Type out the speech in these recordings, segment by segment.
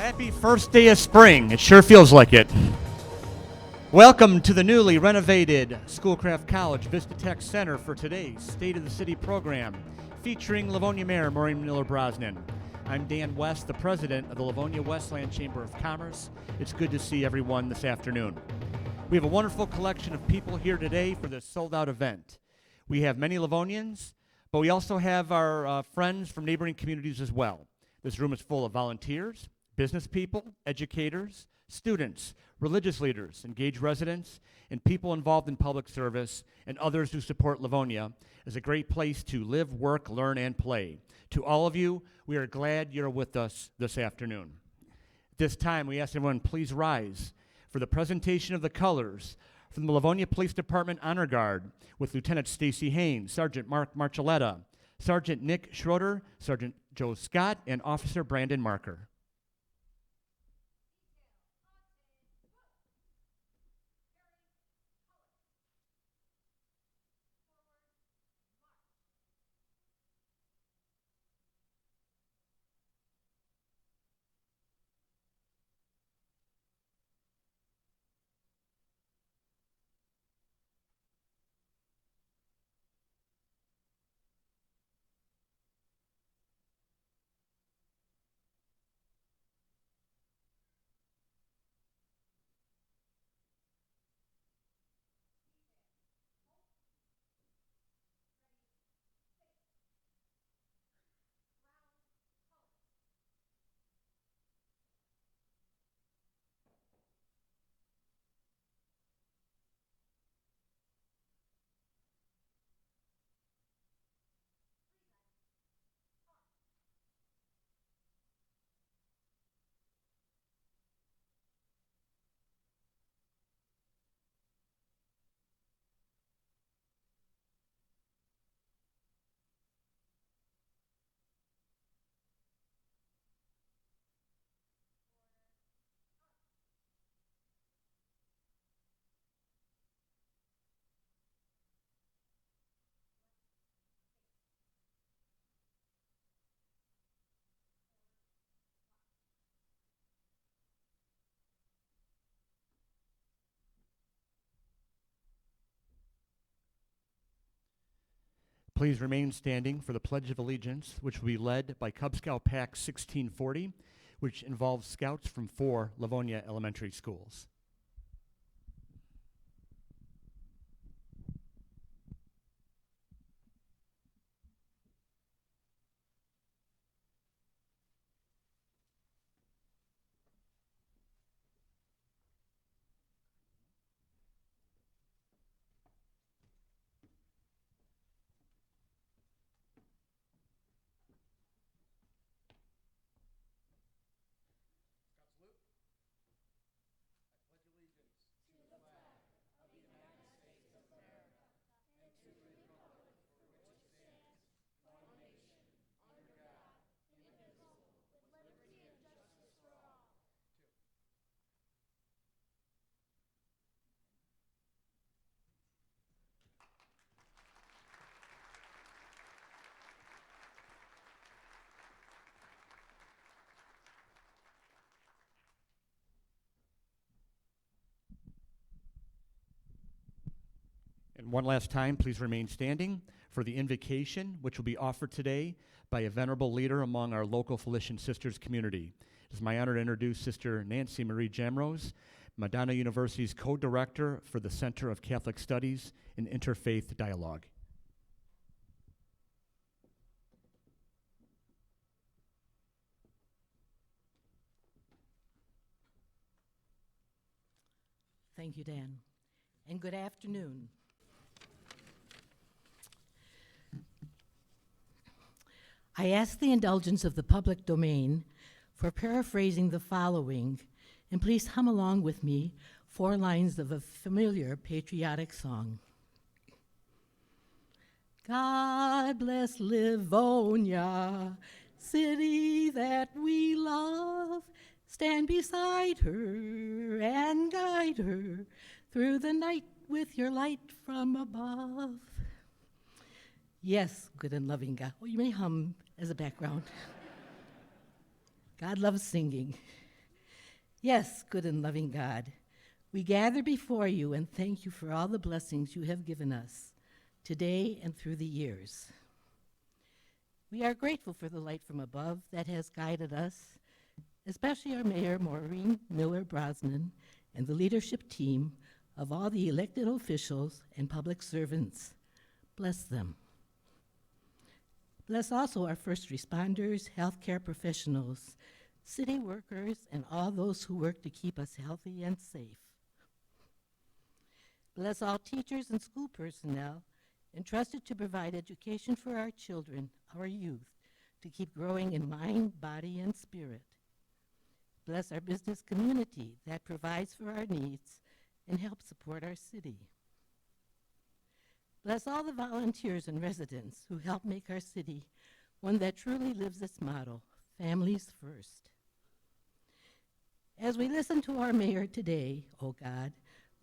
Happy first day of spring. It sure feels like it. Welcome to the newly renovated Schoolcraft College Vista Tech Center for today's State of the City program, featuring Livonia Mayor Maureen Brosnan. I'm Dan West, the president of the Livonia-Westland Chamber of Commerce. It's good to see everyone this afternoon. We have a wonderful collection of people here today for this sold-out event. We have many Livonians, but we also have our friends from neighboring communities as well. This room is full of volunteers, business people, educators, students, religious leaders, engaged residents, and people involved in public service, and others who support Livonia as a great place to live, work, learn, and play. To all of you, we are glad you're with us this afternoon. At this time, we ask everyone please rise for the presentation of the colors from the Livonia Police Department Honor Guard with Lieutenant Stacy Haynes, Sergeant Mark Marcelletta, Sergeant Nick Schroeder, Sergeant Joe Scott, and Officer Brandon Marker. Please remain standing for the Pledge of Allegiance, which will be led by Cub Scout Pack 1640, which involves scouts from 4 Livonia elementary schools. And one last time, please remain standing for the invocation, which will be offered today by a venerable leader among our local Felician Sisters community. It is my honor to introduce Sister Nancy Marie Jamrose, Madonna University's co-director for the Center of Catholic Studies and Interfaith Dialogue. Thank you, Dan, and good afternoon. I ask the indulgence of the public domain for paraphrasing the following, and please hum along with me 4 lines of a familiar patriotic song. God bless Livonia, city that we love. Stand beside her and guide her through the night with your light from above. Yes, good and loving God. Well, you may hum as a background. God loves singing. Yes, good and loving God, we gather before you and thank you for all the blessings you have given us today and through the years. We are grateful for the light from above that has guided us, especially our Mayor, Maureen Brosnan, and the leadership team of all the elected officials and public servants. Bless them. Bless also our first responders, healthcare professionals, city workers, and all those who work to keep us healthy and safe. Bless all teachers and school personnel entrusted to provide education for our children, our youth, to keep growing in mind, body, and spirit. Bless our business community that provides for our needs and helps support our city. Bless all the volunteers and residents who help make our city one that truly lives its motto, families first. As we listen to our mayor today, O God,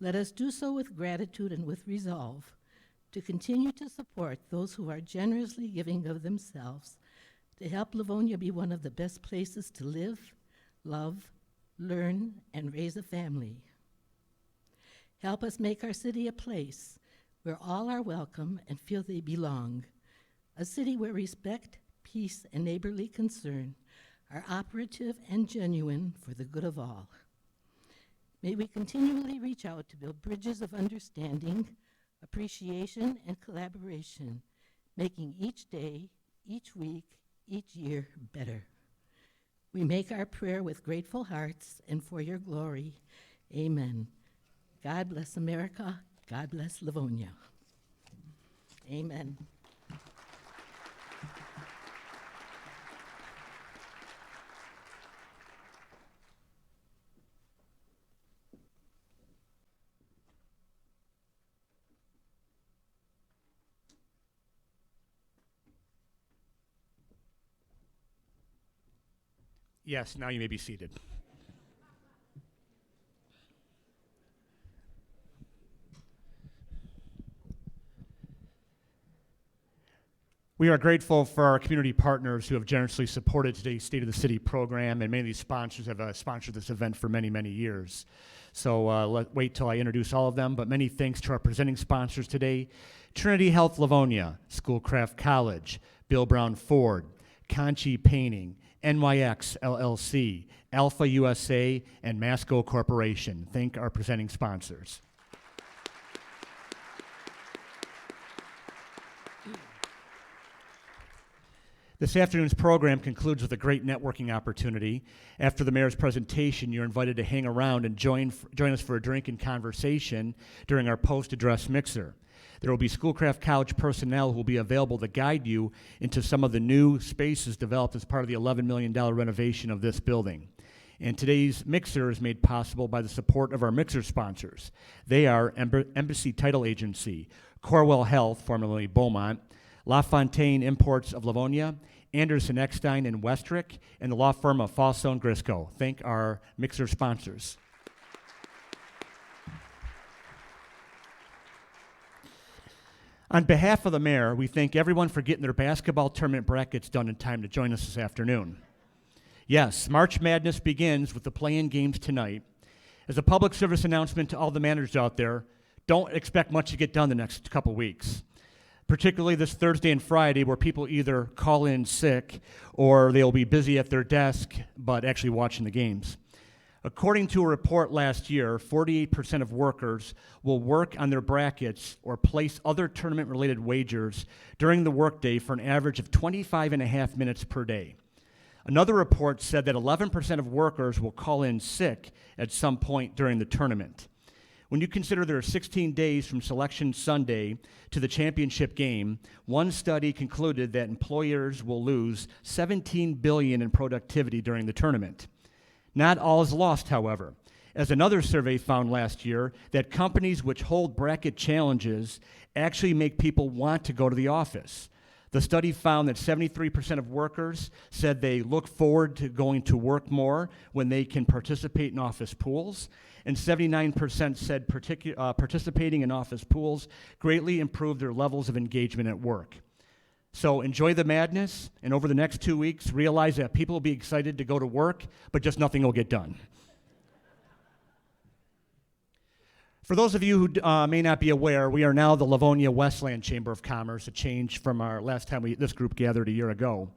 let us do so with gratitude and with resolve to continue to support those who are generously giving of themselves to help Livonia be one of the best places to live, love, learn, and raise a family. Help us make our city a place where all are welcome and feel they belong, a city where respect, peace, and neighborly concern are operative and genuine for the good of all. May we continually reach out to build bridges of understanding, appreciation, and collaboration, making each day, each week, each year better. We make our prayer with grateful hearts and for your glory. Amen. God bless America. God bless Livonia. Amen. Yes, now you may be seated. We are grateful for our community partners who have generously supported today's State of the City program, and many of these sponsors have sponsored this event for many, many years. So wait till I introduce all of them, but many thanks to our presenting sponsors today: Trinity Health Livonia, Schoolcraft College, Bill Brown Ford, Conchi Painting, NYX LLC, Alpha USA, and Masco Corporation. Thank our presenting sponsors. This afternoon's program concludes with a great networking opportunity. After the mayor's presentation, you're invited to hang around and join us for a drink and conversation during our post-address mixer. There will be Schoolcraft College personnel who will be available to guide you into some of the new spaces developed as part of the $11 million renovation of this building. And today's mixer is made possible by the support of our mixer sponsors. They are Embassy Title Agency, Corwell Health, formerly Beaumont, La Fontaine Imports of Livonia, Anderson Eckstein and Westrick, and the law firm of Falso & Grisco. Thank our mixer sponsors. On behalf of the mayor, we thank everyone for getting their basketball tournament brackets done in time to join us this afternoon. Yes, March Madness begins with the play-in games tonight. As a public service announcement to all the managers out there, don't expect much to get done the next couple weeks, particularly this Thursday and Friday, where people either call in sick or they'll be busy at their desk but actually watching the games. According to a report last year, 48% of workers will work on their brackets or place other tournament-related wagers during the workday for an average of 25.5 minutes per day. Another report said that 11% of workers will call in sick at some point during the tournament. When you consider there are 16 days from Selection Sunday to the championship game, one study concluded that employers will lose $17 billion in productivity during the tournament. Not all is lost, however, as another survey found last year that companies which hold bracket challenges actually make people want to go to the office. The study found that 73% of workers said they look forward to going to work more when they can participate in office pools, and 79% said participating in office pools greatly improved their levels of engagement at work. So enjoy the madness, and over the next 2 weeks, realize that people will be excited to go to work, but just nothing will get done. For those of you who may not be aware, we are now the Livonia-Westland Chamber of Commerce, a change from our last time this group gathered a year ago.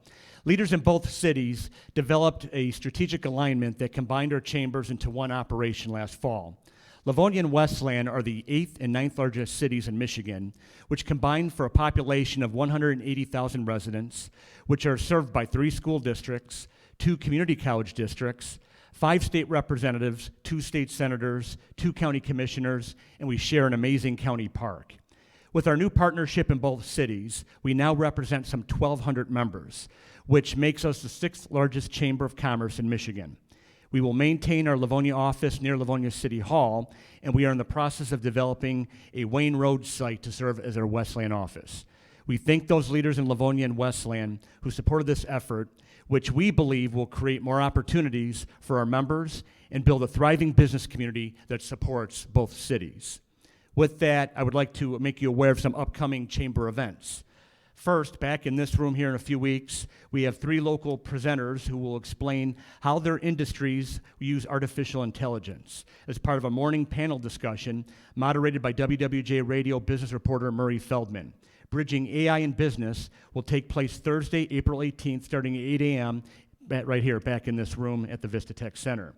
Leaders in both cities developed a strategic alignment that combined our chambers into one operation last fall. Livonia and Westland are the 8th and 9th largest cities in Michigan, which combine for a population of 180,000 residents, which are served by 3 school districts, 2 community college districts, 5 state representatives, 2 state senators, 2 county commissioners, and we share an amazing county park. With our new partnership in both cities, we now represent some 1,200 members, which makes us the 6th largest chamber of commerce in Michigan. We will maintain our Livonia office near Livonia City Hall, and we are in the process of developing a Wayne Road site to serve as our Westland office. We thank those leaders in Livonia and Westland who supported this effort, which we believe will create more opportunities for our members and build a thriving business community that supports both cities. With that, I would like to make you aware of some upcoming chamber events. First, back in this room here in a few weeks, we have 3 local presenters who will explain how their industries use artificial intelligence as part of a morning panel discussion moderated by WWJ Radio business reporter Murray Feldman. Bridging AI in Business will take place Thursday, April 18th, starting at 8 a.m. right here, back in this room at the Vista Tech Center.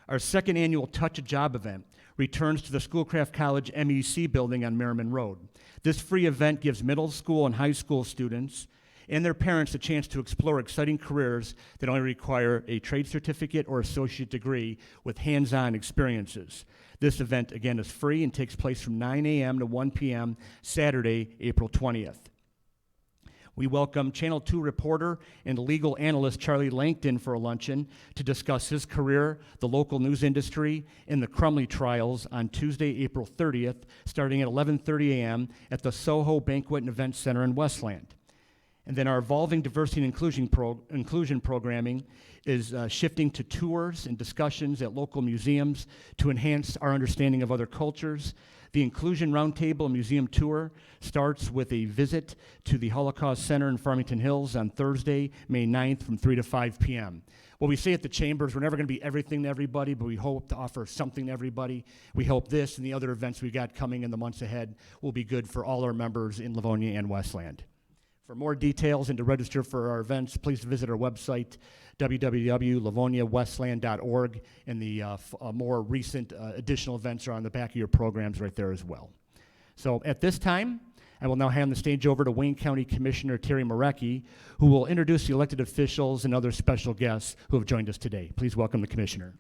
Our second annual Touch a Job event returns to the Schoolcraft College MEC building on Merriman Road. This free event gives middle school and high school students and their parents a chance to explore exciting careers that only require a trade certificate or associate degree with hands-on experiences. This event, again, is free and takes place from 9 a.m. to 1 p.m. Saturday, April 20th. We welcome Channel 2 reporter and legal analyst Charlie Langton for a luncheon to discuss his career, the local news industry, and the Crumley trials on Tuesday, April 30th, starting at 11:30 a.m. at the Soho Banquet and Event Center in Westland. And then our evolving diversity and inclusion programming is shifting to tours and discussions at local museums to enhance our understanding of other cultures. The Inclusion Roundtable Museum Tour starts with a visit to the Holocaust Center in Farmington Hills on Thursday, May 9th from 3 to 5 p.m. What we say at the Chambers, we're never going to be everything to everybody, but we hope to offer something to everybody. We hope this and the other events we got coming in the months ahead will be good for all our members in Livonia and Westland. For more details and to register for our events, please visit our website, www.livoniawestland.org, and the more recent additional events are on the back of your programs right there as well. So at this time, I will now hand the stage over to Wayne County Commissioner Terry Marecki, who will introduce the elected officials and other special guests who have joined us today. Please welcome the Commissioner.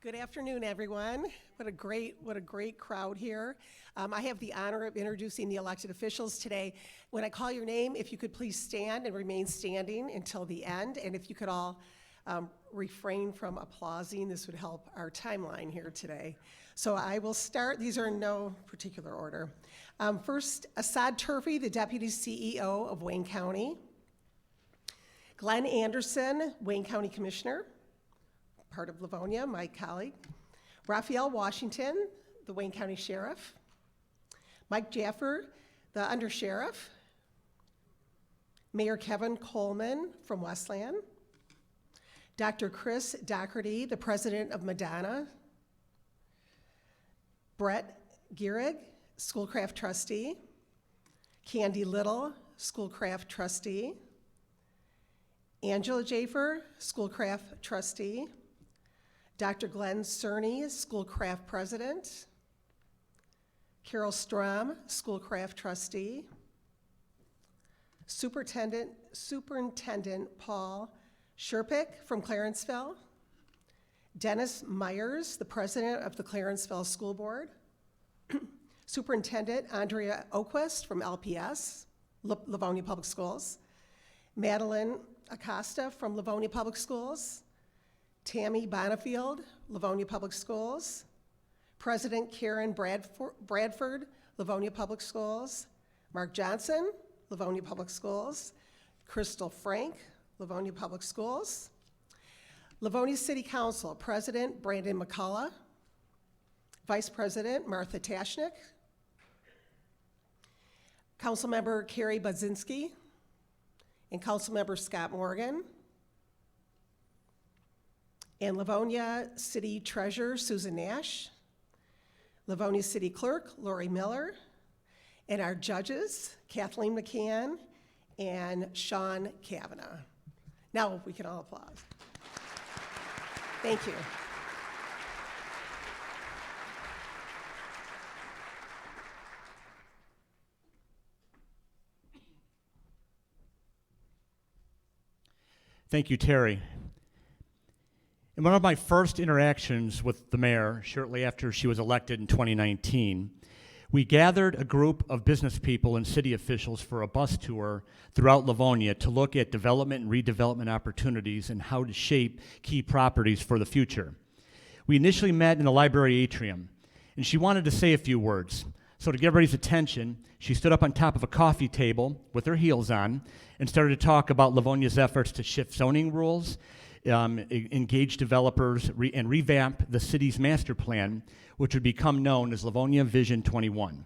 Good afternoon, everyone. What a great crowd here. I have the honor of introducing the elected officials today. When I call your name, if you could please stand and remain standing until the end, and if you could all refrain from applauding, this would help our timeline here today. So I will start. These are in no particular order. First, Assad Turfy, the Deputy CEO of Wayne County. Glenn Anderson, Wayne County Commissioner, part of Livonia, my colleague. Raphael Washington, the Wayne County Sheriff. Mike Jaffer, the Undersheriff. Mayor Kevin Coleman from Westland. Dr. Chris Doherty, the President of Madonna. Brett Gierig, Schoolcraft Trustee. Candy Little, Schoolcraft Trustee. Angela Jaffer, Schoolcraft Trustee. Dr. Glenn Cerny, Schoolcraft President. Carol Strom, Schoolcraft Trustee. Superintendent Paul Sherpick from Clarenceville. Dennis Myers, the President of the Clarenceville School Board. Superintendent Andrea Oquist from LPS, Livonia Public Schools. Madeline Acosta from Livonia Public Schools. Tammy Bonifield, Livonia Public Schools. President Karen Bradford, Livonia Public Schools. Mark Johnson, Livonia Public Schools. Crystal Frank, Livonia Public Schools. Livonia City Council, President Brandon McCullough. Vice President Martha Tashnik. Councilmember Carrie Budzinski. And Councilmember Scott Morgan. and Livonia City Treasurer Susan Nash, Livonia City Clerk Lori Miller, and our judges Kathleen McCann and Sean Kavanaugh. Now we can all applaud. Thank you. Thank you, Terry. In one of my first interactions with the mayor, shortly after she was elected in 2019, we gathered a group of business people and city officials for a bus tour throughout Livonia to look at development and redevelopment opportunities and how to shape key properties for the future. We initially met in the library atrium, and she wanted to say a few words. So to get everybody's attention, she stood up on top of a coffee table with her heels on and started to talk about Livonia's efforts to shift zoning rules, engage developers, and revamp the city's master plan, which would become known as Livonia Vision 21.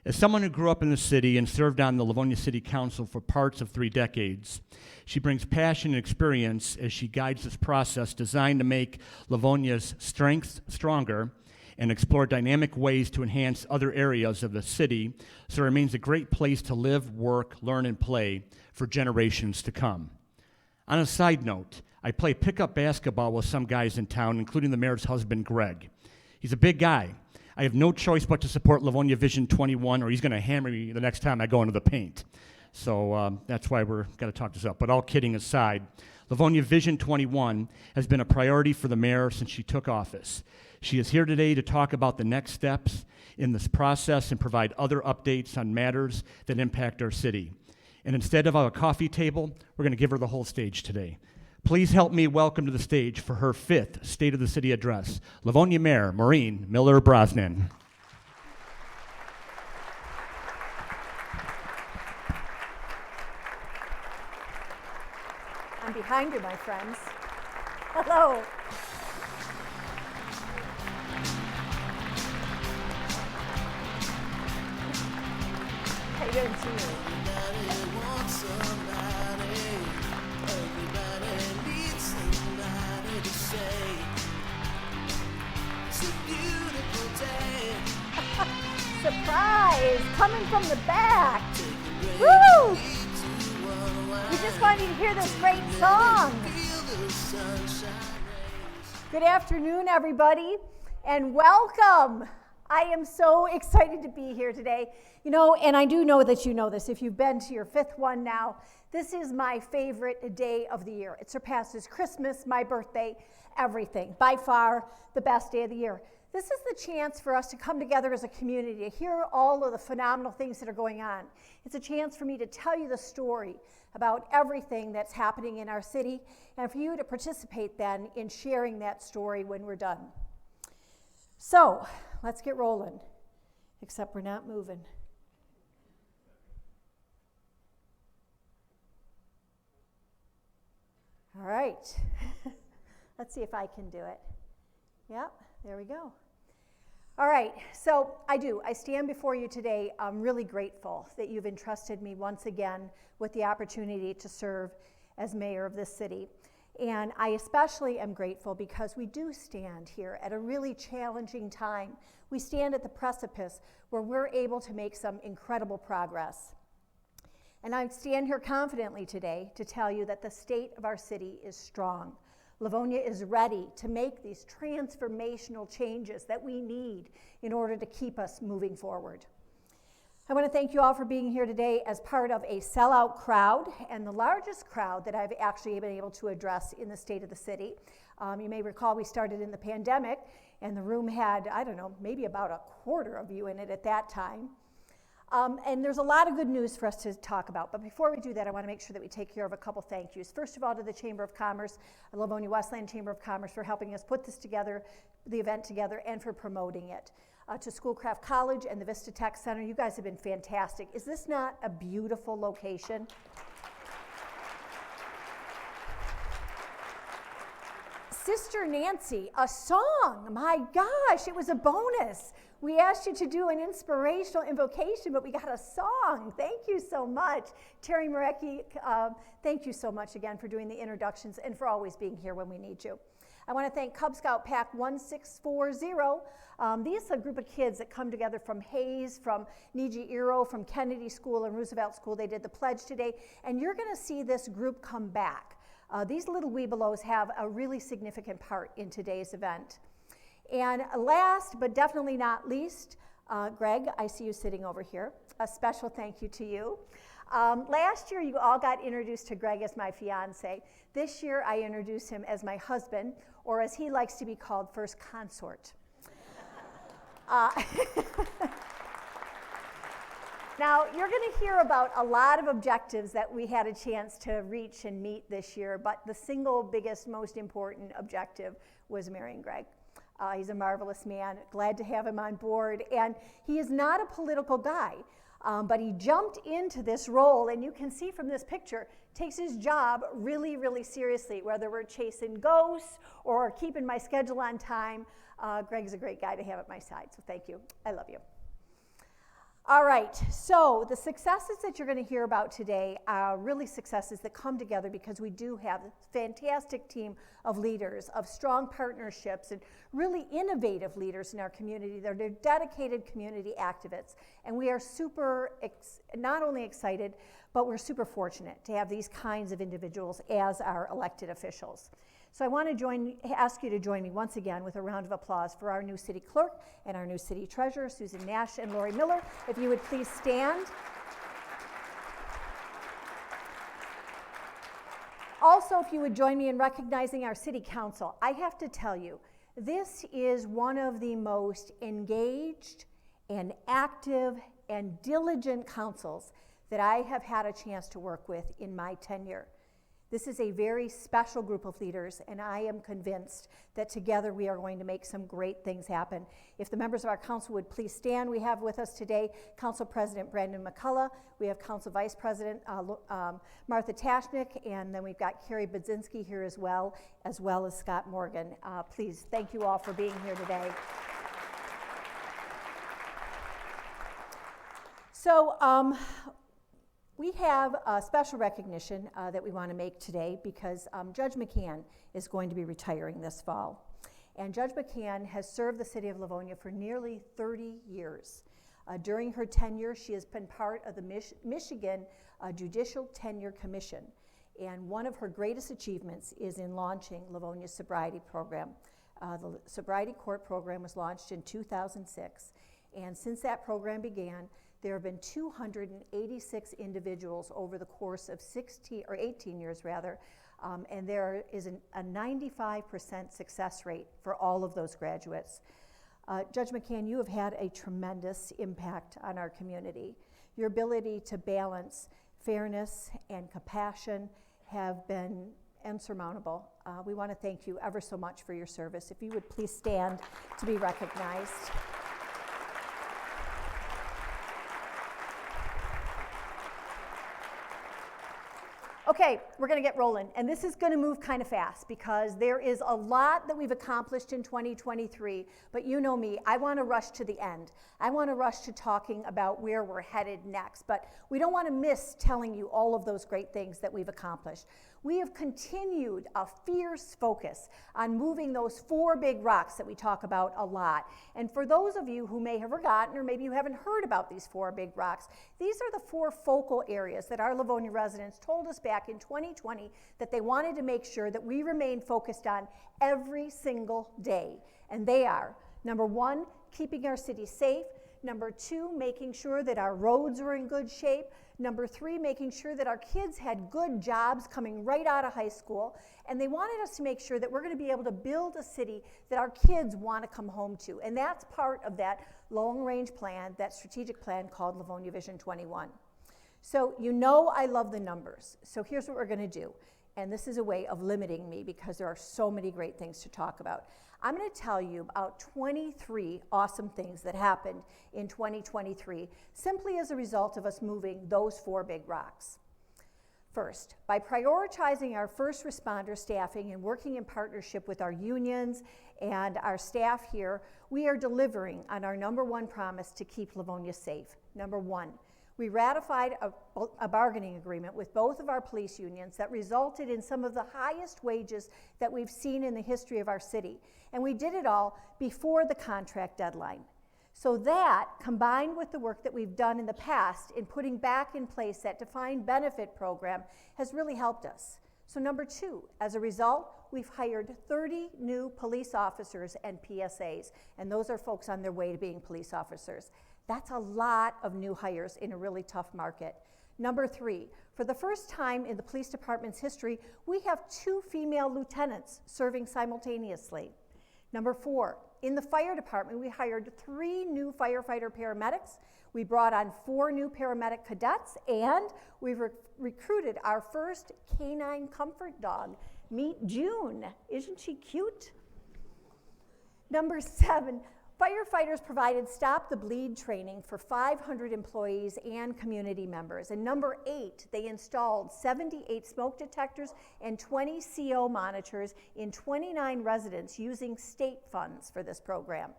As someone who grew up in the city and served on the Livonia City Council for parts of 3 decades, she brings passion and experience as she guides this process designed to make Livonia's strengths stronger and explore dynamic ways to enhance other areas of the city so it remains a great place to live, work, learn, and play for generations to come. On a side note, I play pickup basketball with some guys in town, including the mayor's husband, Greg. He's a big guy. I have no choice but to support Livonia Vision 21, or he's going to hammer me the next time I go into the paint. So that's why we're going to talk this up. But all kidding aside, Livonia Vision 21 has been a priority for the mayor since she took office. She is here today to talk about the next steps in this process and provide other updates on matters that impact our city. And instead of a coffee table, we're going to give her the whole stage today. Please help me welcome to the stage for her 5th State of the City address, Livonia Mayor Maureen Miller-Brosnan. I'm behind you, my friends. Hello. How you doing, too? Surprise! Coming from the back. Woo! We just want you to hear this great song. Good afternoon, everybody, and welcome. I am so excited to be here today. You know, and I do know that you know this. If you've been to your 5th one now, this is my favorite day of the year. It surpasses Christmas, my birthday, everything. By far, the best day of the year. This is the chance for us to come together as a community, to hear all of the phenomenal things that are going on. It's a chance for me to tell you the story about everything that's happening in our city, and for you to participate then in sharing that story when we're done. So, let's get rolling, except we're not moving. All right, let's see if I can do it. Yep, there we go. All right, so I stand before you today. I'm really grateful that you've entrusted me once again with the opportunity to serve as mayor of this city. And I especially am grateful because we do stand here at a really challenging time. We stand at the precipice where we're able to make some incredible progress. And I stand here confidently today to tell you that the state of our city is strong. Livonia is ready to make these transformational changes that we need in order to keep us moving forward. I want to thank you all for being here today as part of a sellout crowd, and the largest crowd that I've actually been able to address in the state of the city. You may recall we started in the pandemic, and the room had, I don't know, maybe about a quarter of you in it at that time. And there's a lot of good news for us to talk about. But before we do that, I want to make sure that we take care of a couple thank yous. First of all, to the Chamber of Commerce, the Livonia-Westland Chamber of Commerce, for helping us put this together, the event together, and for promoting it. To Schoolcraft College and the Vista Tech Center, you guys have been fantastic. Is this not a beautiful location? Sister Nancy, a song. My gosh, it was a bonus. We asked you to do an inspirational invocation, but we got a song. Thank you so much. Terry Marecki, thank you so much again for doing the introductions and for always being here when we need you. I want to thank Cub Scout Pack 1640. These are a group of kids that come together from Hayes, from Niji-Iro, from Kennedy School and Roosevelt School. They did the pledge today, and you're going to see this group come back. These little Webelos have a really significant part in today's event. And last, but definitely not least, Greg, I see you sitting over here. A special thank you to you. Last year, you all got introduced to Greg as my fiance. This year, I introduced him as my husband, or as he likes to be called, first consort. Now, you're going to hear about a lot of objectives that we had a chance to reach and meet this year, but the single biggest, most important objective was marrying Greg. He's a marvelous man, glad to have him on board, and he is not a political guy, but he jumped into this role, and you can see from this picture, takes his job really, really seriously, whether we're chasing ghosts or keeping my schedule on time. Greg's a great guy to have at my side, so thank you. I love you. All right, so the successes that you're going to hear about today are really successes that come together because we do have a fantastic team of leaders, of strong partnerships, and really innovative leaders in our community. They're dedicated community activists, and we are not only excited, but we're super fortunate to have these kinds of individuals as our elected officials. So I want to ask you to join me once again with a round of applause for our new city clerk and our new city treasurer, Susan Nash and Lori Miller. If you would please stand. Also, if you would join me in recognizing our city council. I have to tell you, this is one of the most engaged and active and diligent councils that I have had a chance to work with in my tenure. This is a very special group of leaders, and I am convinced that together we are going to make some great things happen. If the members of our council would please stand, we have with us today Council President Brandon McCullough, we have Council Vice President Martha Tashnik, and then we've got Carrie Budzinski here as well as Scott Morgan. Please, thank you all for being here today. So, we have a special recognition that we want to make today because Judge McCann is going to be retiring this fall. And Judge McCann has served the city of Livonia for nearly 30 years. During her tenure, she has been part of the Michigan Judicial Tenure Commission. And one of her greatest achievements is in launching Livonia's sobriety program. The Sobriety Court program was launched in 2006. And since that program began, there have been 286 individuals over the course of 18 years rather, and there is a 95% success rate for all of those graduates. Judge McCann, you have had a tremendous impact on our community. Your ability to balance fairness and compassion have been insurmountable. We want to thank you ever so much for your service. If you would please stand to be recognized. Okay, we're going to get rolling, and this is going to move kind of fast because there is a lot that we've accomplished in 2023, but you know me, I want to rush to the end. I want to rush to talking about where we're headed next, but we don't want to miss telling you all of those great things that we've accomplished. We have continued a fierce focus on moving those 4 big rocks that we talk about a lot. And for those of you who may have forgotten, or maybe you haven't heard about these 4 big rocks, these are the 4 focal areas that our Livonia residents told us back in 2020 that they wanted to make sure that we remain focused on every single day. And they are, number 1, keeping our city safe. Number 2, making sure that our roads are in good shape. Number 3, making sure that our kids had good jobs coming right out of high school. And they wanted us to make sure that we're going to be able to build a city that our kids want to come home to. And that's part of that long-range plan, that strategic plan called Livonia Vision 21. So you know I love the numbers. So here's what we're going to do. And this is a way of limiting me because there are so many great things to talk about. I'm going to tell you about 23 awesome things that happened in 2023 simply as a result of us moving those 4 big rocks. First, by prioritizing our first responder staffing and working in partnership with our unions and our staff here, we are delivering on our number one promise to keep Livonia safe. Number one, we ratified a bargaining agreement with both of our police unions that resulted in some of the highest wages that we've seen in the history of our city. And we did it all before the contract deadline. So that, combined with the work that we've done in the past in putting back in place that defined benefit program, has really helped us. So number two, as a result, we've hired 30 new police officers and PSAs, and those are folks on their way to being police officers. That's a lot of new hires in a really tough market. Number three, for the first time in the police department's history, we have 2 female lieutenants serving simultaneously. Number four, in the fire department, we hired 3 new firefighter paramedics. We brought on 4 new paramedic cadets, and we've recruited our first canine comfort dog. Meet June. Isn't she cute? Number 7, firefighters provided Stop the Bleed training for 500 employees and community members. And number 8, they installed 78 smoke detectors and 20 CO monitors in 29 residents using state funds for this program.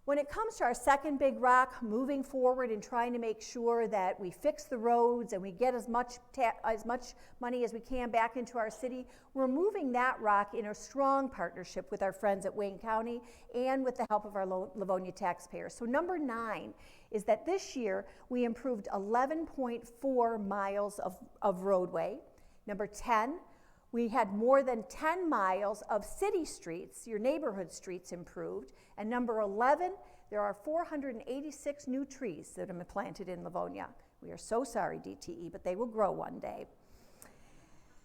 When it comes to our second big rock, moving forward and trying to make sure that we fix the roads and we get as much money as we can back into our city, we're moving that rock in a strong partnership with our friends at Wayne County and with the help of our Livonia taxpayers. So number 9 is that this year we improved 11.4 miles of roadway. Number 10, we had more than 10 miles of city streets, your neighborhood streets, improved. And number 11, there are 486 new trees that have been planted in Livonia. We are so sorry, DTE, but they will grow one day.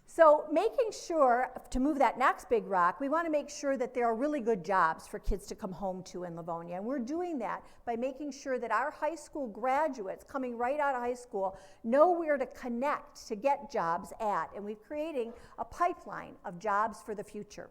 So making sure, to move that next big rock, we want to make sure that there are really good jobs for kids to come home to in Livonia. And we're doing that by making sure that our high school graduates coming right out of high school know where to connect to get jobs at. And we're creating a pipeline of jobs for the future.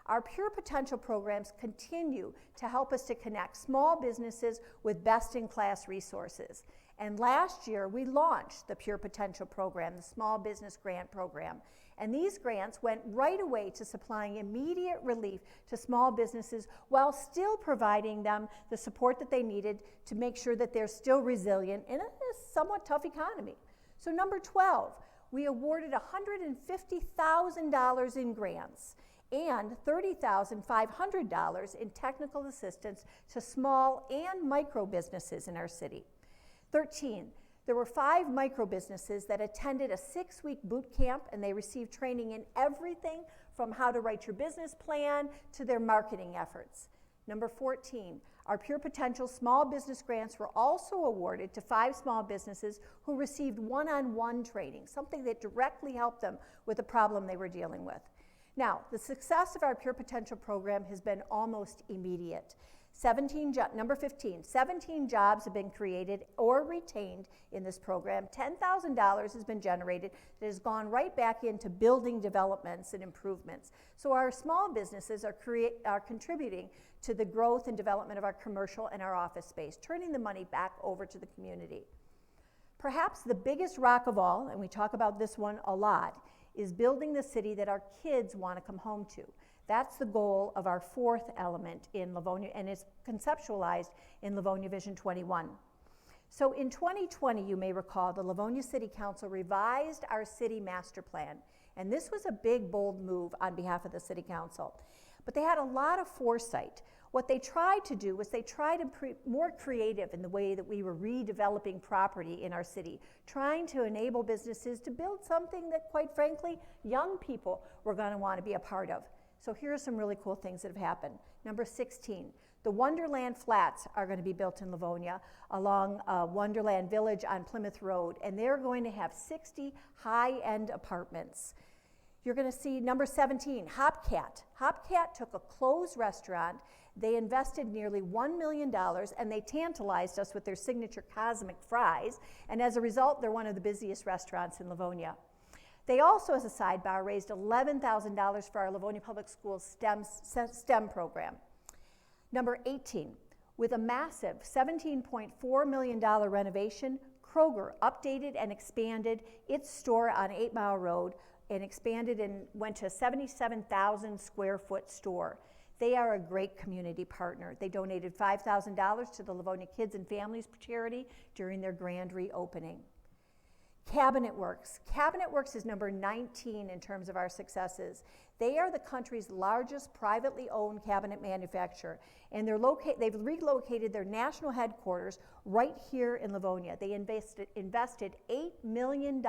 Our Pure Potential programs continue to help us to connect small businesses with best-in-class resources. And last year, we launched the Pure Potential program, the Small Business Grant Program. And these grants went right away to supplying immediate relief to small businesses while still providing them the support that they needed to make sure that they're still resilient in a somewhat tough economy. So number 12, we awarded $150,000 in grants and $30,500 in technical assistance to small and micro businesses in our city. 13, there were 5 micro businesses that attended a 6-week boot camp, and they received training in everything from how to write your business plan to their marketing efforts. Number 14, our Pure Potential small business grants were also awarded to 5 small businesses who received one-on-one training, something that directly helped them with the problem they were dealing with. Now, the success of our Pure Potential program has been almost immediate. Number 15, 17 jobs have been created or retained in this program. $10,000 has been generated that has gone right back into building developments and improvements. So our small businesses are contributing to the growth and development of our commercial and our office space, turning the money back over to the community. Perhaps the biggest rock of all, and we talk about this one a lot, is building the city that our kids want to come home to. That's the goal of our 4th element in Livonia, and it's conceptualized in Livonia Vision 21. So in 2020, you may recall, the Livonia City Council revised our city master plan, and this was a big, bold move on behalf of the City Council. But they had a lot of foresight. What they tried to do was they tried to be more creative in the way that we were redeveloping property in our city, trying to enable businesses to build something that, quite frankly, young people were going to want to be a part of. So here are some really cool things that have happened. Number 16, the Wonderland Flats are going to be built in Livonia along Wonderland Village on Plymouth Road, and they're going to have 60 high-end apartments. You're going to see number 17, Hopcat. Hopcat took a closed restaurant. They invested nearly $1 million, and they tantalized us with their signature cosmic fries, and as a result, they're one of the busiest restaurants in Livonia. They also, as a sidebar, raised $11,000 for our Livonia Public Schools STEM program. Number 18, with a massive $17.4 million renovation, Kroger updated and expanded its store on 8 Mile Road and expanded and went to a 77,000 square foot store. They are a great community partner. They donated $5,000 to the Livonia Kids and Families charity during their grand reopening. Cabinet Works. Cabinet Works is number 19 in terms of our successes. They are the country's largest privately owned cabinet manufacturer, and they've relocated their national headquarters right here in Livonia. They invested $8 million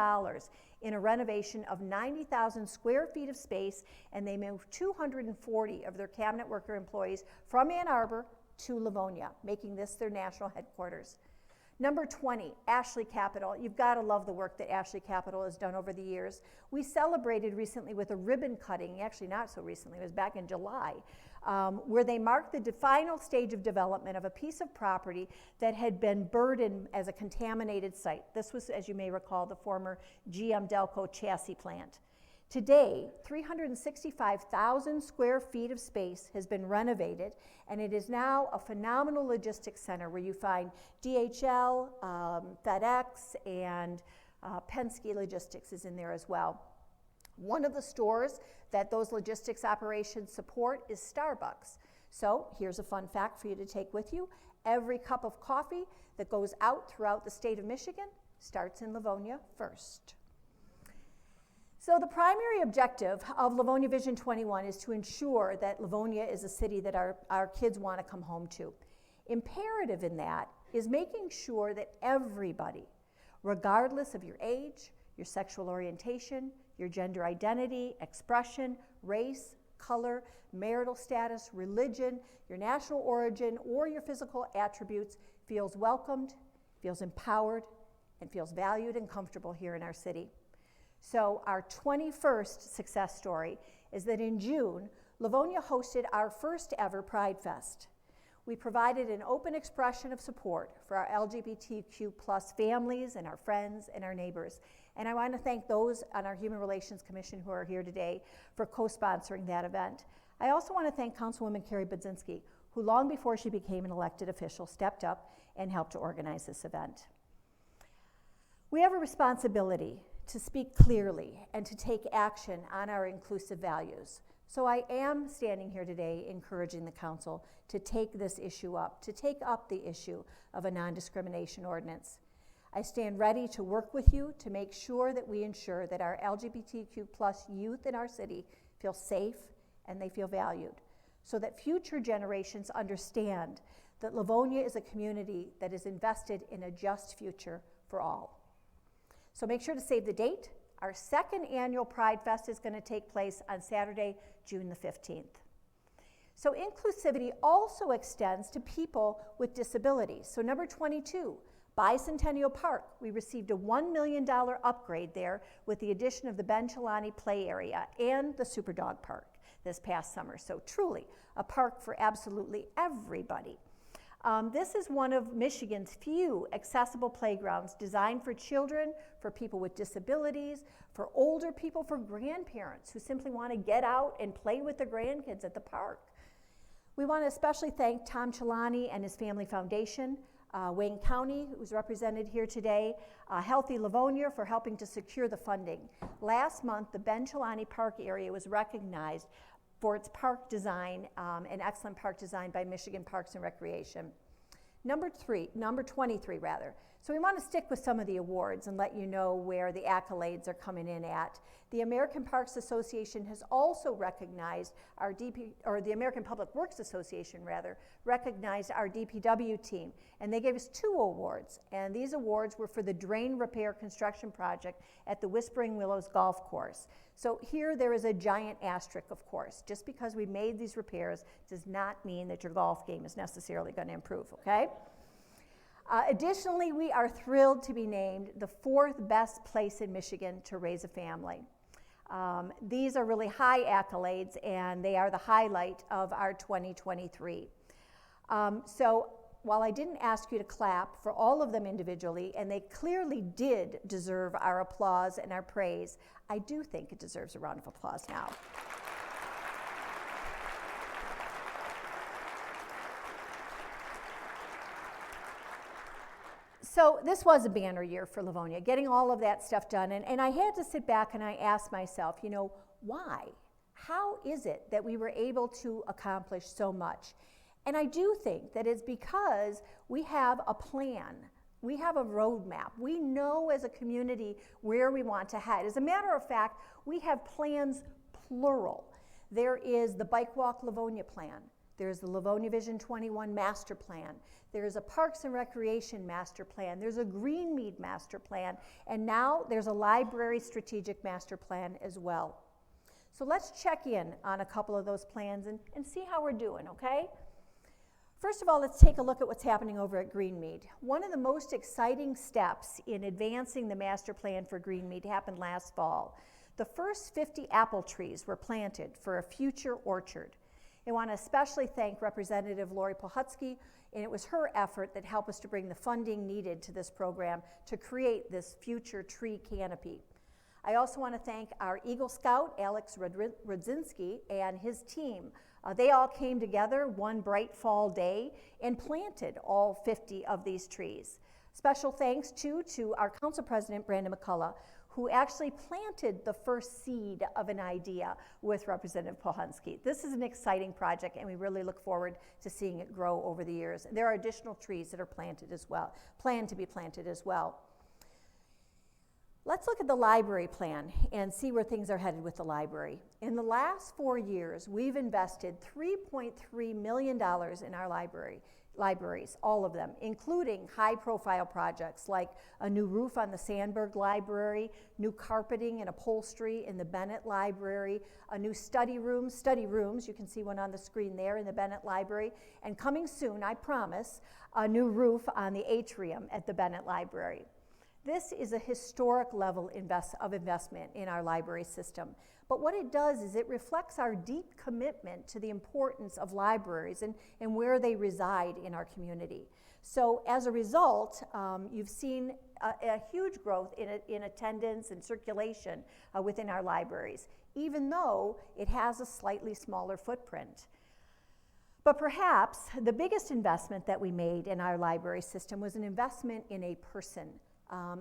in a renovation of 90,000 square feet of space, and they moved 240 of their cabinet worker employees from Ann Arbor to Livonia, making this their national headquarters. Number 20, Ashley Capital. You've got to love the work that Ashley Capital has done over the years. We celebrated recently with a ribbon cutting, actually not so recently, it was back in July, where they marked the final stage of development of a piece of property that had been burdened as a contaminated site. This was, as you may recall, the former GM Delco chassis plant. Today, 365,000 square feet of space has been renovated, and it is now a phenomenal logistics center where you find DHL, FedEx, and Penske Logistics is in there as well. One of the stores that those logistics operations support is Starbucks. So here's a fun fact for you to take with you. Every cup of coffee that goes out throughout the state of Michigan starts in Livonia first. So the primary objective of Livonia Vision 21 is to ensure that Livonia is a city that our kids want to come home to. Imperative in that is making sure that everybody, regardless of your age, your sexual orientation, your gender identity, expression, race, color, marital status, religion, your national origin, or your physical attributes, feels welcomed, feels empowered, and feels valued and comfortable here in our city. So our 21st success story is that in June, Livonia hosted our first ever Pride Fest. We provided an open expression of support for our LGBTQ plus families and our friends and our neighbors. And I want to thank those on our Human Relations Commission who are here today for co-sponsoring that event. I also want to thank Councilwoman Carrie Budzinski, who long before she became an elected official stepped up and helped to organize this event. We have a responsibility to speak clearly and to take action on our inclusive values. So I am standing here today encouraging the council to take this issue up, to take up the issue of a non-discrimination ordinance. I stand ready to work with you to make sure that we ensure that our LGBTQ plus youth in our city feel safe and they feel valued, so that future generations understand that Livonia is a community that is invested in a just future for all. So make sure to save the date. Our second annual Pride Fest is going to take place on Saturday, June the 15th. So inclusivity also extends to people with disabilities. So number 22, Bicentennial Park. We received a $1 million upgrade there with the addition of the Ben Chilani play area and the Superdog Park this past summer. So truly a park for absolutely everybody. This is one of Michigan's few accessible playgrounds designed for children, for people with disabilities, for older people, for grandparents who simply want to get out and play with their grandkids at the park. We want to especially thank Tom Chilani and his family foundation, Wayne County, who's represented here today, Healthy Livonia for helping to secure the funding. Last month, the Ben Chilani Park area was recognized for its park design, an excellent park design by Michigan Parks and Recreation. Number 23 rather. So we want to stick with some of the awards and let you know where the accolades are coming in at. The American Parks Association has also recognized our the American Public Works Association rather, recognized our DPW team, and they gave us 2 awards, and these awards were for the drain repair construction project at the Whispering Willows Golf Course. So here there is a giant asterisk, of course. Just because we made these repairs does not mean that your golf game is necessarily going to improve, okay? Additionally, we are thrilled to be named the 4th best place in Michigan to raise a family. These are really high accolades, and they are the highlight of our 2023. So while I didn't ask you to clap for all of them individually, and they clearly did deserve our applause and our praise, I do think it deserves a round of applause now. So this was a banner year for Livonia, getting all of that stuff done. And I had to sit back and I asked myself, you know, why? How is it that we were able to accomplish so much? And I do think that it's because we have a plan. We have a roadmap. We know as a community where we want to head. As a matter of fact, we have plans plural. There is the Bike Walk Livonia plan. There's the Livonia Vision 21 master plan. There's a Parks and Recreation master plan. There's a Greenmead master plan. And now there's a library strategic master plan as well. So let's check in on a couple of those plans and see how we're doing, okay? First of all, let's take a look at what's happening over at Greenmead. One of the most exciting steps in advancing the master plan for Greenmead happened last fall. The first 50 apple trees were planted for a future orchard. I want to especially thank Representative Lori Pohutsky, and it was her effort that helped us to bring the funding needed to this program to create this future tree canopy. I also want to thank our Eagle Scout, Alex Rudzinski, and his team. They all came together one bright fall day and planted all 50 of these trees. Special thanks too to our Council President, Brandon McCullough, who actually planted the first seed of an idea with Representative Pohunsky. This is an exciting project, and we really look forward to seeing it grow over the years. There are additional trees that are planted as well, planned to be planted as well. Let's look at the library plan and see where things are headed with the library. In the last 4 years, we've invested $3.3 million in our libraries, all of them, including high-profile projects like a new roof on the Sandburg Library, new carpeting and upholstery in the Bennett Library, a new study rooms, you can see one on the screen there in the Bennett Library, and coming soon, I promise, a new roof on the atrium at the Bennett Library. This is a historic level of investment in our library system. But what it does is it reflects our deep commitment to the importance of libraries and where they reside in our community. So as a result, you've seen a huge growth in attendance and circulation within our libraries, even though it has a slightly smaller footprint. But perhaps the biggest investment that we made in our library system was an investment in a person.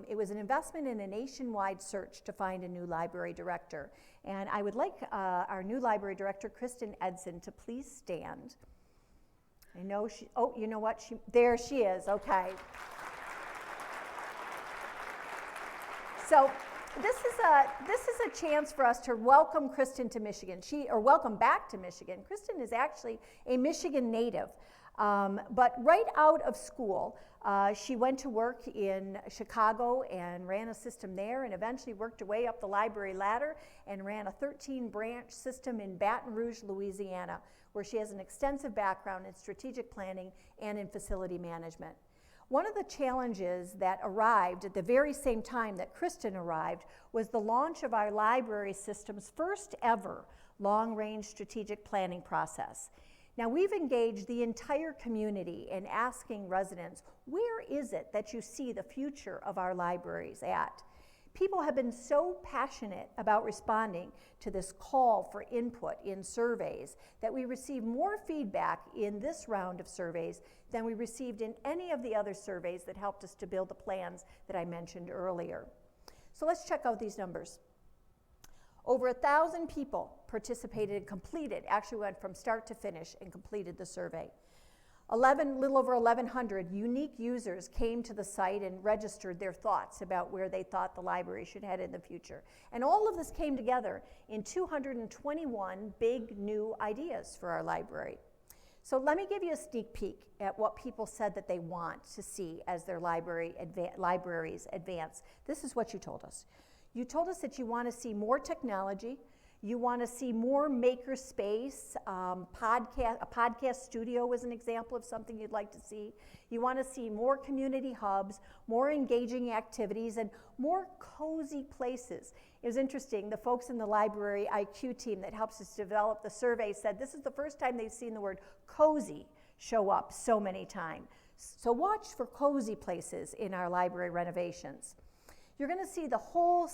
It was an investment in a nationwide search to find a new library director. And I would like our new library director, Kristen Edson, to please stand. I know she, oh, you know what? There she is, okay. So this is a chance for us to welcome Kristen to Michigan. Welcome back to Michigan. Kristen is actually a Michigan native. But right out of school, she went to work in Chicago and ran a system there, and eventually worked her way up the library ladder and ran a 13-branch system in Baton Rouge, Louisiana, where she has an extensive background in strategic planning and in facility management. One of the challenges that arrived at the very same time that Kristen arrived was the launch of our library system's first ever long-range strategic planning process. Now, we've engaged the entire community in asking residents, where is it that you see the future of our libraries at? People have been so passionate about responding to this call for input in surveys that we received more feedback in this round of surveys than we received in any of the other surveys that helped us to build the plans that I mentioned earlier. So let's check out these numbers. Over 1,000 people participated and completed, actually went from start to finish and completed the survey. Little over 1,100 unique users came to the site and registered their thoughts about where they thought the library should head in the future. And all of this came together in 221 big new ideas for our library. So let me give you a sneak peek at what people said that they want to see as their libraries advance. This is what you told us. You told us that you want to see more technology, you want to see more maker space, a podcast studio was an example of something you'd like to see. You want to see more community hubs, more engaging activities, and more cozy places. It was interesting, the folks in the library IQ team that helps us develop the survey said this is the first time they've seen the word cozy show up so many times. So watch for cozy places in our library renovations. You're going to see the whole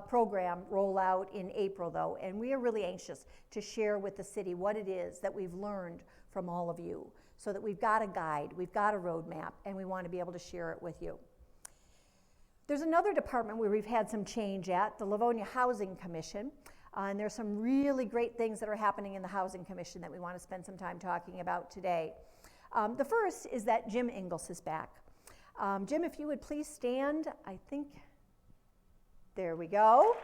program roll out in April, though, and we are really anxious to share with the city what it is that we've learned from all of you, so that we've got a guide, we've got a roadmap, and we want to be able to share it with you. There's another department where we've had some change at, the Livonia Housing Commission. And there's some really great things that are happening in the Housing Commission that we want to spend some time talking about today. The first is that Jim Ingles is back. Jim, if you would please stand, I think, there we go.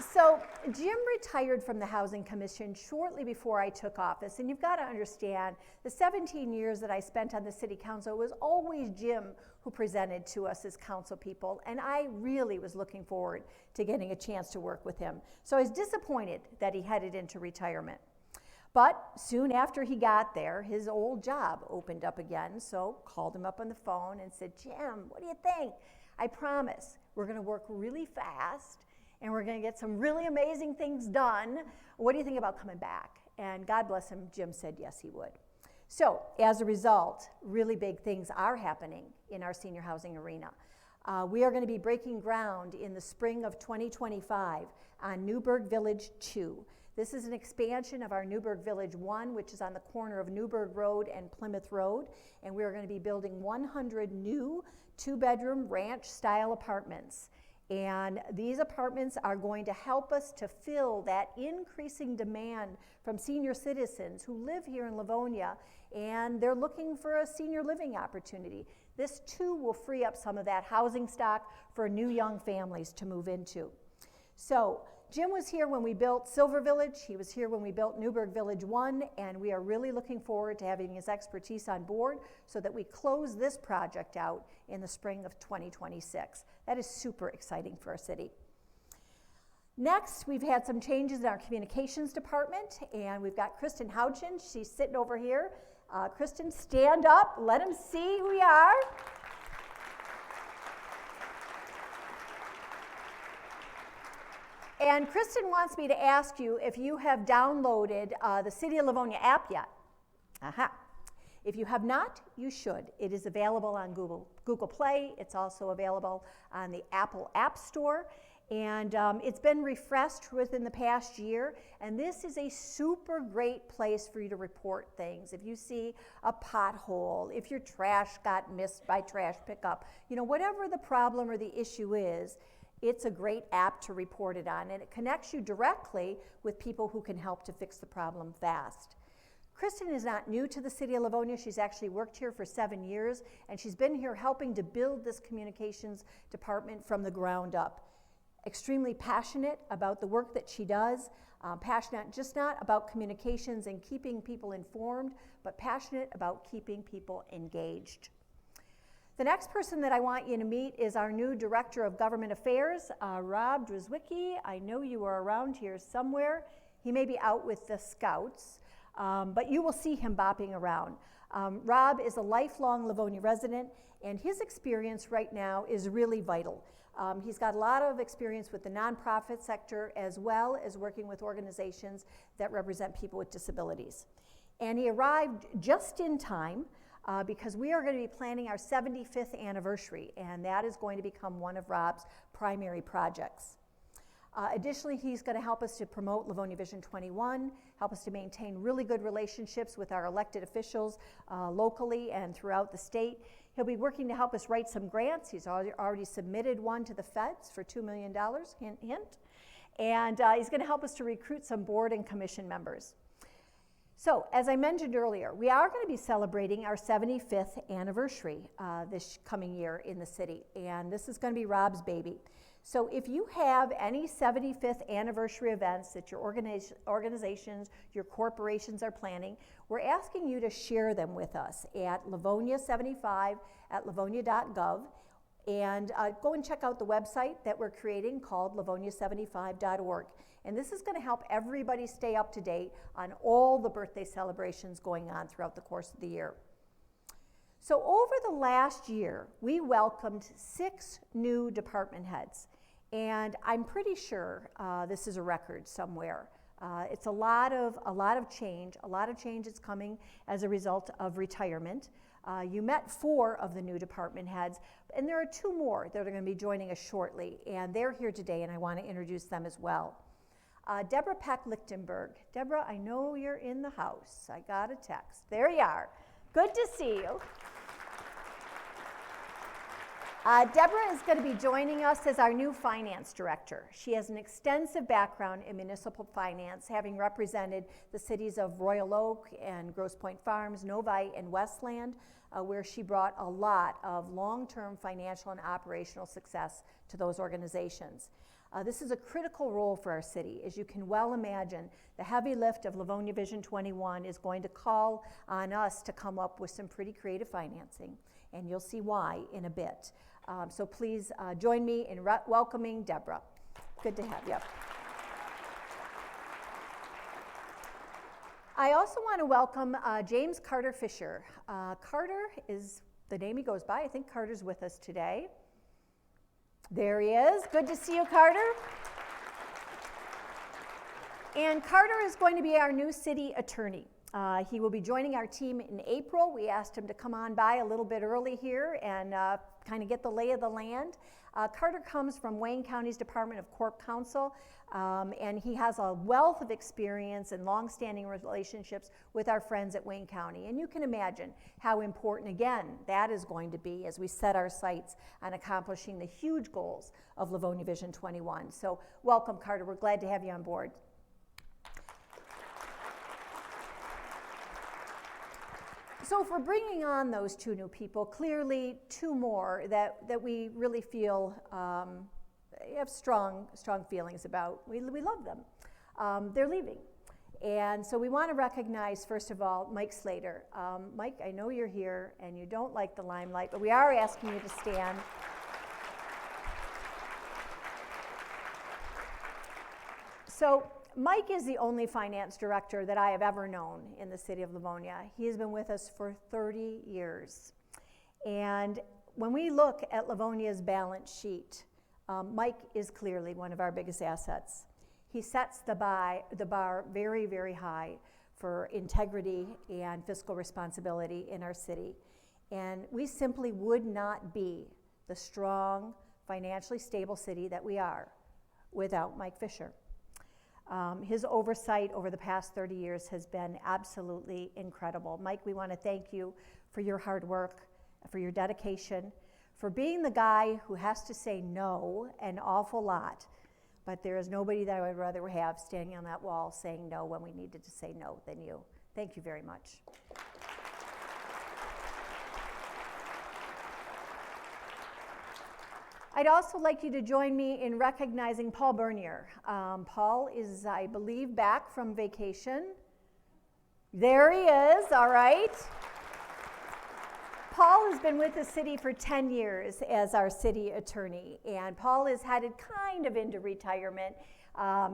So Jim retired from the Housing Commission shortly before I took office, and you've got to understand, the 17 years that I spent on the City Council, it was always Jim who presented to us as council people, and I really was looking forward to getting a chance to work with him. So I was disappointed that he headed into retirement. But soon after he got there, his old job opened up again, so called him up on the phone and said, Jim, what do you think? I promise we're going to work really fast, and we're going to get some really amazing things done. What do you think about coming back? And God bless him, Jim said yes, he would. So as a result, really big things are happening in our senior housing arena. We are going to be breaking ground in the spring of 2025 on Newburgh Village 2. This is an expansion of our Newburgh Village 1, which is on the corner of Newburgh Road and Plymouth Road, and we are going to be building 100 new two-bedroom ranch-style apartments. And these apartments are going to help us to fill that increasing demand from senior citizens who live here in Livonia, and they're looking for a senior living opportunity. This too will free up some of that housing stock for new young families to move into. So Jim was here when we built Silver Village. He was here when we built Newburgh Village 1, and we are really looking forward to having his expertise on board so that we close this project out in the spring of 2026. That is super exciting for our city. Next, we've had some changes in our communications department, and we've got Kristen Houchin. She's sitting over here. Kristen, stand up. Let them see who you are. And Kristen wants me to ask you if you have downloaded the City of Livonia app yet. Aha. If you have not, you should. It is available on Google Play. It's also available on the Apple App Store. And it's been refreshed within the past year. And this is a super great place for you to report things. If you see a pothole, if your trash got missed by trash pickup, whatever the problem or the issue is, it's a great app to report it on, and it connects you directly with people who can help to fix the problem fast. Kristen is not new to the City of Livonia. She's actually worked here for 7 years, and she's been here helping to build this communications department from the ground up. Extremely passionate about the work that she does, passionate just not about communications and keeping people informed, but passionate about keeping people engaged. The next person that I want you to meet is our new Director of Government Affairs, Rob Drzwicki. I know you are around here somewhere. He may be out with the Scouts, but you will see him bopping around. Rob is a lifelong Livonia resident, and his experience right now is really vital. He's got a lot of experience with the nonprofit sector as well as working with organizations that represent people with disabilities. And he arrived just in time because we are going to be planning our 75th anniversary, and that is going to become one of Rob's primary projects. Additionally, he's going to help us to promote Livonia Vision 21, help us to maintain really good relationships with our elected officials locally and throughout the state. He'll be working to help us write some grants. He's already submitted one to the feds for $2 million, hint, hint. And he's going to help us to recruit some board and commission members. So, as I mentioned earlier, we are going to be celebrating our 75th anniversary this coming year in the city, and this is going to be Rob's baby. So if you have any 75th anniversary events that your organizations, your corporations are planning, we're asking you to share them with us at Livonia75 at livonia.gov, and go and check out the website that we're creating called livonia75.org. And this is going to help everybody stay up to date on all the birthday celebrations going on throughout the course of the year. So over the last year, we welcomed 6 new department heads. And I'm pretty sure this is a record somewhere. It's a lot of change. A lot of change is coming as a result of retirement. You met 4 of the new department heads, and there are 2 more that are going to be joining us shortly, and they're here today, and I want to introduce them as well. Deborah Peck-Lichtenberg. Deborah, I know you're in the house. I got a text. There you are. Good to see you. Deborah is going to be joining us as our new finance director. She has an extensive background in municipal finance, having represented the cities of Royal Oak and Grosse Pointe Farms, Novi, and Westland, where she brought a lot of long-term financial and operational success to those organizations. This is a critical role for our city. As you can well imagine, the heavy lift of Livonia Vision 21 is going to call on us to come up with some pretty creative financing, and you'll see why in a bit. So please join me in welcoming Deborah. Good to have you. I also want to welcome James Carter Fisher. Carter is the name he goes by. I think Carter's with us today. There he is. Good to see you, Carter. And Carter is going to be our new city attorney. He will be joining our team in April. We asked him to come on by a little bit early here and kind of get the lay of the land. Carter comes from Wayne County's Department of Corp Counsel, and he has a wealth of experience and long-standing relationships with our friends at Wayne County. And you can imagine how important, again, that is going to be as we set our sights on accomplishing the huge goals of Livonia Vision 21. So welcome, Carter. We're glad to have you on board. So if we're bringing on those two new people, clearly two more that we really feel have strong feelings about. We love them. They're leaving. And so we want to recognize, first of all, Mike Slater. Mike, I know you're here and you don't like the limelight, but we are asking you to stand. So Mike is the only finance director that I have ever known in the city of Livonia. He has been with us for 30 years. And when we look at Livonia's balance sheet, Mike is clearly one of our biggest assets. He sets the bar very, very high for integrity and fiscal responsibility in our city. And we simply would not be the strong, financially stable city that we are without Mike Fisher. His oversight over the past 30 years has been absolutely incredible. Mike, we want to thank you for your hard work, for your dedication, for being the guy who has to say no an awful lot, but there is nobody that I would rather have standing on that wall saying no when we needed to say no than you. Thank you very much. I'd also like you to join me in recognizing Paul Bernier. Paul is, I believe, back from vacation. There he is, all right. Paul has been with the city for 10 years as our city attorney, and Paul is headed kind of into retirement.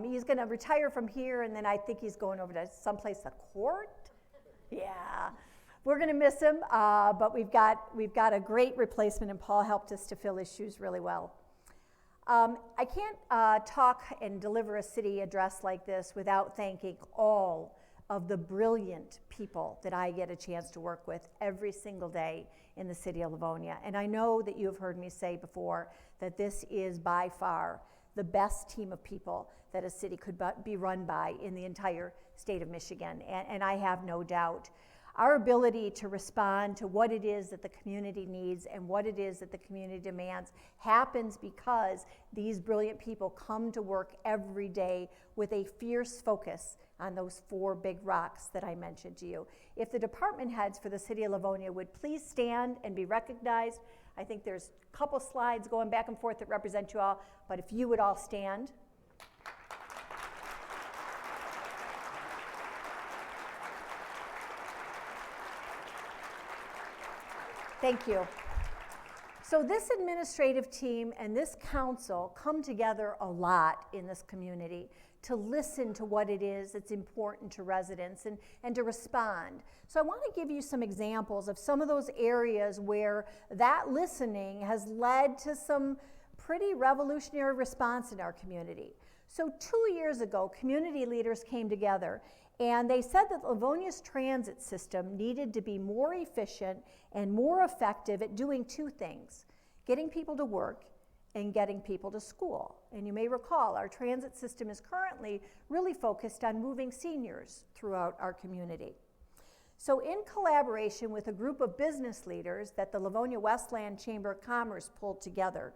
He's going to retire from here, and then I think he's going over to someplace, the court? Yeah. We're going to miss him, but we've got a great replacement, and Paul helped us to fill his shoes really well. I can't talk and deliver a city address like this without thanking all of the brilliant people that I get a chance to work with every single day in the city of Livonia. And I know that you have heard me say before that this is by far the best team of people that a city could be run by in the entire state of Michigan, and I have no doubt. Our ability to respond to what it is that the community needs and what it is that the community demands happens because these brilliant people come to work every day with a fierce focus on those four big rocks that I mentioned to you. If the department heads for the city of Livonia would please stand and be recognized. I think there's a couple slides going back and forth that represent you all, but if you would all stand. Thank you. So this administrative team and this council come together a lot in this community to listen to what it is that's important to residents and to respond. So I want to give you some examples of some of those areas where that listening has led to some pretty revolutionary response in our community. So 2 years ago, community leaders came together and they said that Livonia's transit system needed to be more efficient and more effective at doing two things: getting people to work and getting people to school. And you may recall our transit system is currently really focused on moving seniors throughout our community. So in collaboration with a group of business leaders that the Livonia-Westland Chamber of Commerce pulled together,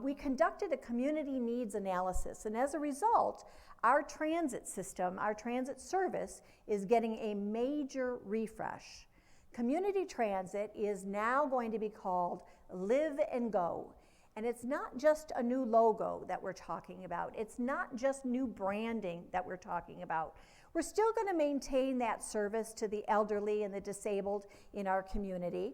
we conducted a community needs analysis, and as a result, our transit system, our transit service, is getting a major refresh. Community transit is now going to be called Live and Go, and it's not just a new logo that we're talking about. It's not just new branding that we're talking about. We're still going to maintain that service to the elderly and the disabled in our community.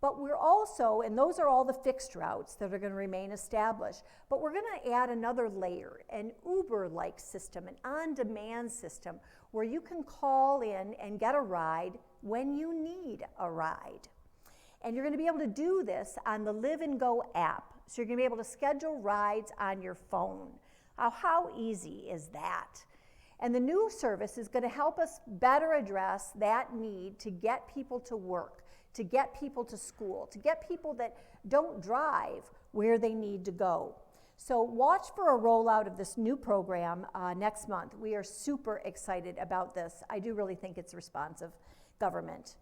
But we're also, and those are all the fixed routes that are going to remain established, but we're going to add another layer, an Uber-like system, an on-demand system, where you can call in and get a ride when you need a ride. And you're going to be able to do this on the Live and Go app. So you're going to be able to schedule rides on your phone. How easy is that? And the new service is going to help us better address that need to get people to work, to get people to school, to get people that don't drive where they need to go. So watch for a rollout of this new program next month. We are super excited about this. I do really think it's responsive government.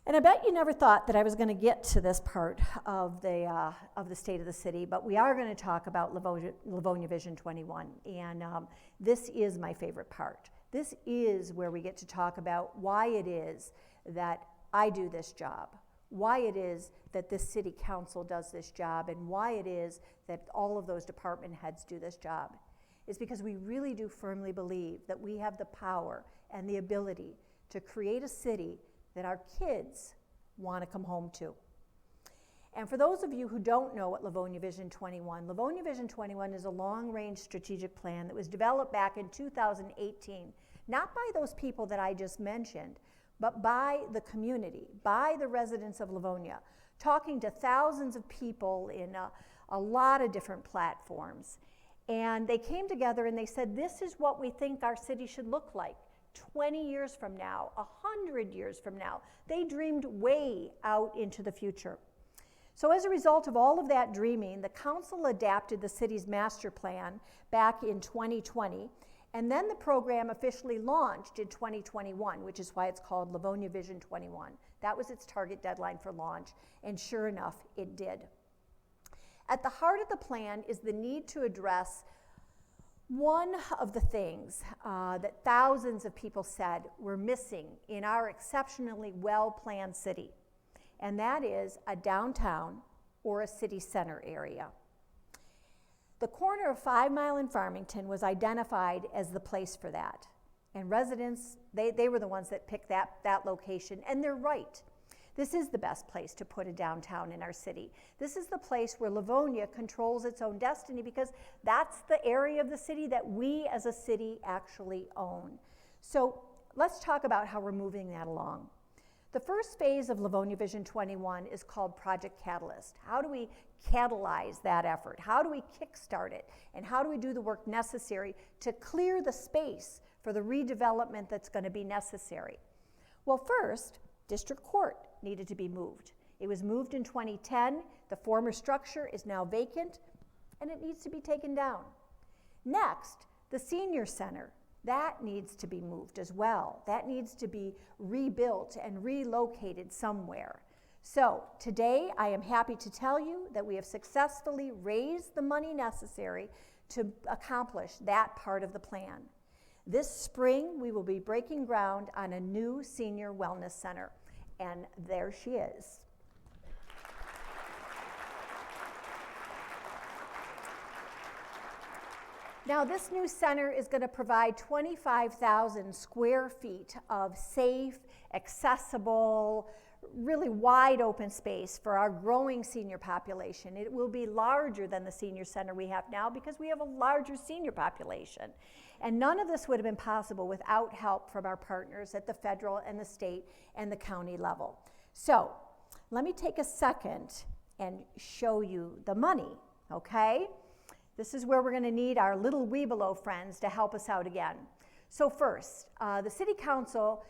And I bet you never thought that I was going to get to this part of the state of the city, but we are going to talk about Livonia Vision 21, and this is my favorite part. This is where we get to talk about why it is that I do this job, why it is that this city council does this job, and why it is that all of those department heads do this job. It's because we really do firmly believe that we have the power and the ability to create a city that our kids want to come home to. And for those of you who don't know what Livonia Vision 21 is a long-range strategic plan that was developed back in 2018, not by those people that I just mentioned, but by the community, by the residents of Livonia, talking to thousands of people in a lot of different platforms. And they came together and they said, this is what we think our city should look like 20 years from now, 100 years from now. They dreamed way out into the future. So as a result of all of that dreaming, the council adapted the city's master plan back in 2020, and then the program officially launched in 2021, which is why it's called Livonia Vision 21. That was its target deadline for launch, and sure enough, it did. At the heart of the plan is the need to address one of the things that thousands of people said were missing in our exceptionally well-planned city, and that is a downtown or a city center area. The corner of 5 Mile and Farmington was identified as the place for that, and residents, they were the ones that picked that location, and they're right. This is the best place to put a downtown in our city. This is the place where Livonia controls its own destiny, because that's the area of the city that we as a city actually own. So let's talk about how we're moving that along. The first phase of Livonia Vision 21 is called Project Catalyst. How do we catalyze that effort? How do we kickstart it? And how do we do the work necessary to clear the space for the redevelopment that's going to be necessary? Well, first, District Court needed to be moved. It was moved in 2010. The former structure is now vacant, and it needs to be taken down. Next, the Senior Center. That needs to be moved as well. That needs to be rebuilt and relocated somewhere. So today, I am happy to tell you that we have successfully raised the money necessary to accomplish that part of the plan. This spring, we will be breaking ground on a new senior wellness center. And there she is. Now, this new center is going to provide 25,000 square feet of safe, accessible, really wide open space for our growing senior population. It will be larger than the senior center we have now because we have a larger senior population. And none of this would have been possible without help from our partners at the federal and the state and the county level. So let me take a second and show you the money, okay? This is where we're going to need our little Webelow friends to help us out again. So first, the City Council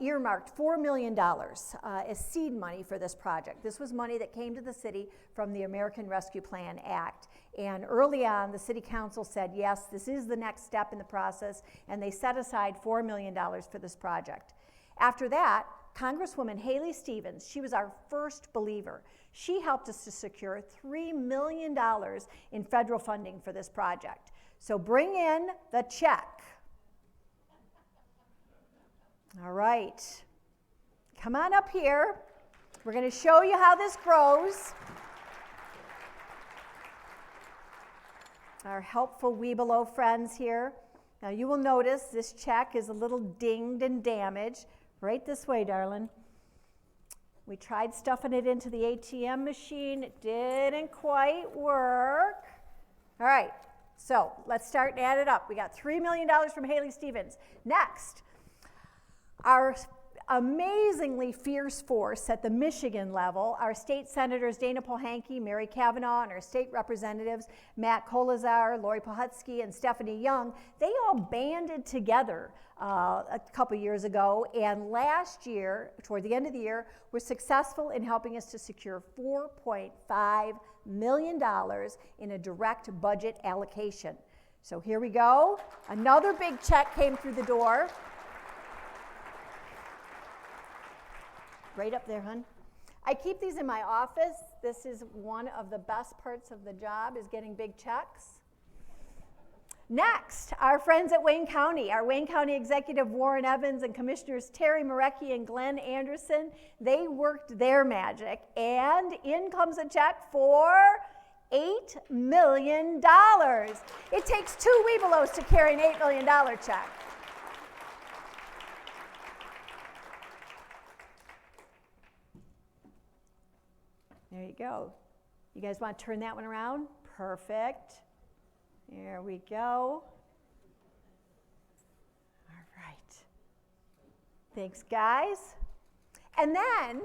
earmarked $4 million as seed money for this project. This was money that came to the city from the American Rescue Plan Act. And early on, the City Council said, yes, this is the next step in the process, and they set aside $4 million for this project. After that, Congresswoman Haley Stevens, she was our first believer. She helped us to secure $3 million in federal funding for this project. So bring in the check. All right. Come on up here. We're going to show you how this grows. Our helpful Webelow friends here. Now you will notice this check is a little dinged and damaged. Right this way, darling. We tried stuffing it into the ATM machine. It didn't quite work. All right, so let's start and add it up. We got $3 million from Haley Stevens. Next, our amazingly fierce force at the Michigan level, our state senators Dana Pohanke, Mary Kavanaugh, and our state representatives Matt Kolazar, Lori Pohutsky, and Stephanie Young, they all banded together a couple years ago, and last year, toward the end of the year, were successful in helping us to secure $4.5 million in a direct budget allocation. So here we go. Another big check came through the door. Right up there, hon. I keep these in my office. This is one of the best parts of the job, is getting big checks. Next, our friends at Wayne County, our Wayne County Executive Warren Evans and Commissioners Terry Marecki and Glenn Anderson, they worked their magic, and in comes a check for $8 million. It takes 2 Webelos to carry an $8 million check. There you go. You guys want to turn that one around? Perfect. There we go. All right. Thanks, guys. And then,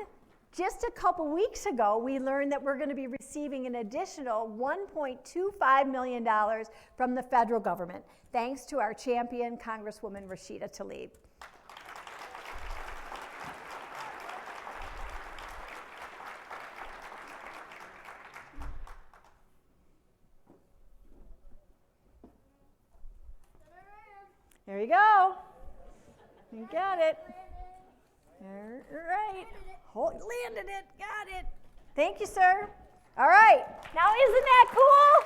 just a couple weeks ago, we learned that we're going to be receiving an additional $1.25 million from the federal government, thanks to our champion, Congresswoman Rashida Tlaib. There you go. You got it. All right. Landed it. Got it. Thank you, sir. All right. Now, isn't that cool?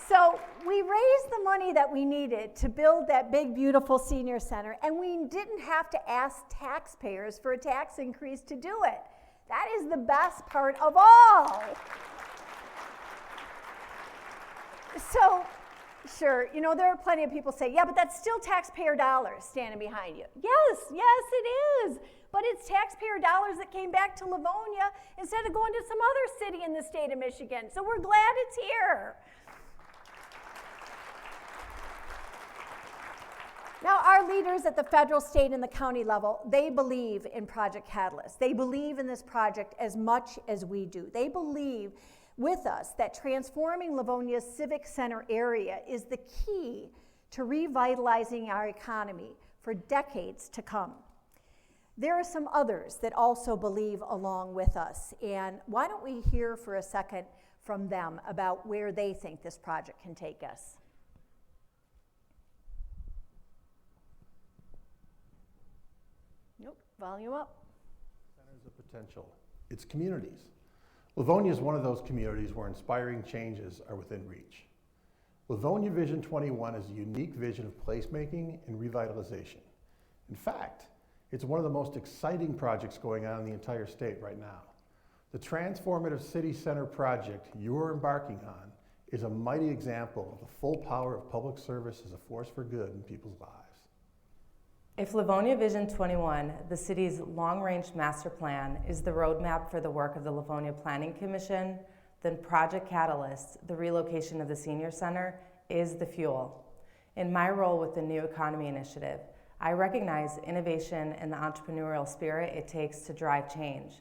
So we raised the money that we needed to build that big, beautiful senior center, and we didn't have to ask taxpayers for a tax increase to do it. That is the best part of all. So, sure, you know, there are plenty of people say, yeah, but that's still taxpayer dollars standing behind you. Yes, it is. But it's taxpayer dollars that came back to Livonia instead of going to some other city in the state of Michigan. So we're glad it's here. Now, our leaders at the federal, state, and the county level, they believe in Project Catalyst. They believe in this project as much as we do. They believe with us that transforming Livonia's civic center area is the key to revitalizing our economy for decades to come. There are some others that also believe along with us, and why don't we hear for a second from them about where they think this project can take us. Nope, volume up. Centers of potential. It's communities. Livonia is one of those communities where inspiring changes are within reach. Livonia Vision 21 is a unique vision of placemaking and revitalization. In fact, it's one of the most exciting projects going on in the entire state right now. The transformative city center project you are embarking on is a mighty example of the full power of public service as a force for good in people's lives. If Livonia Vision 21, the city's long-range master plan, is the roadmap for the work of the Livonia Planning Commission, then Project Catalyst, the relocation of the senior center, is the fuel. In my role with the New Economy Initiative, I recognize innovation and the entrepreneurial spirit it takes to drive change.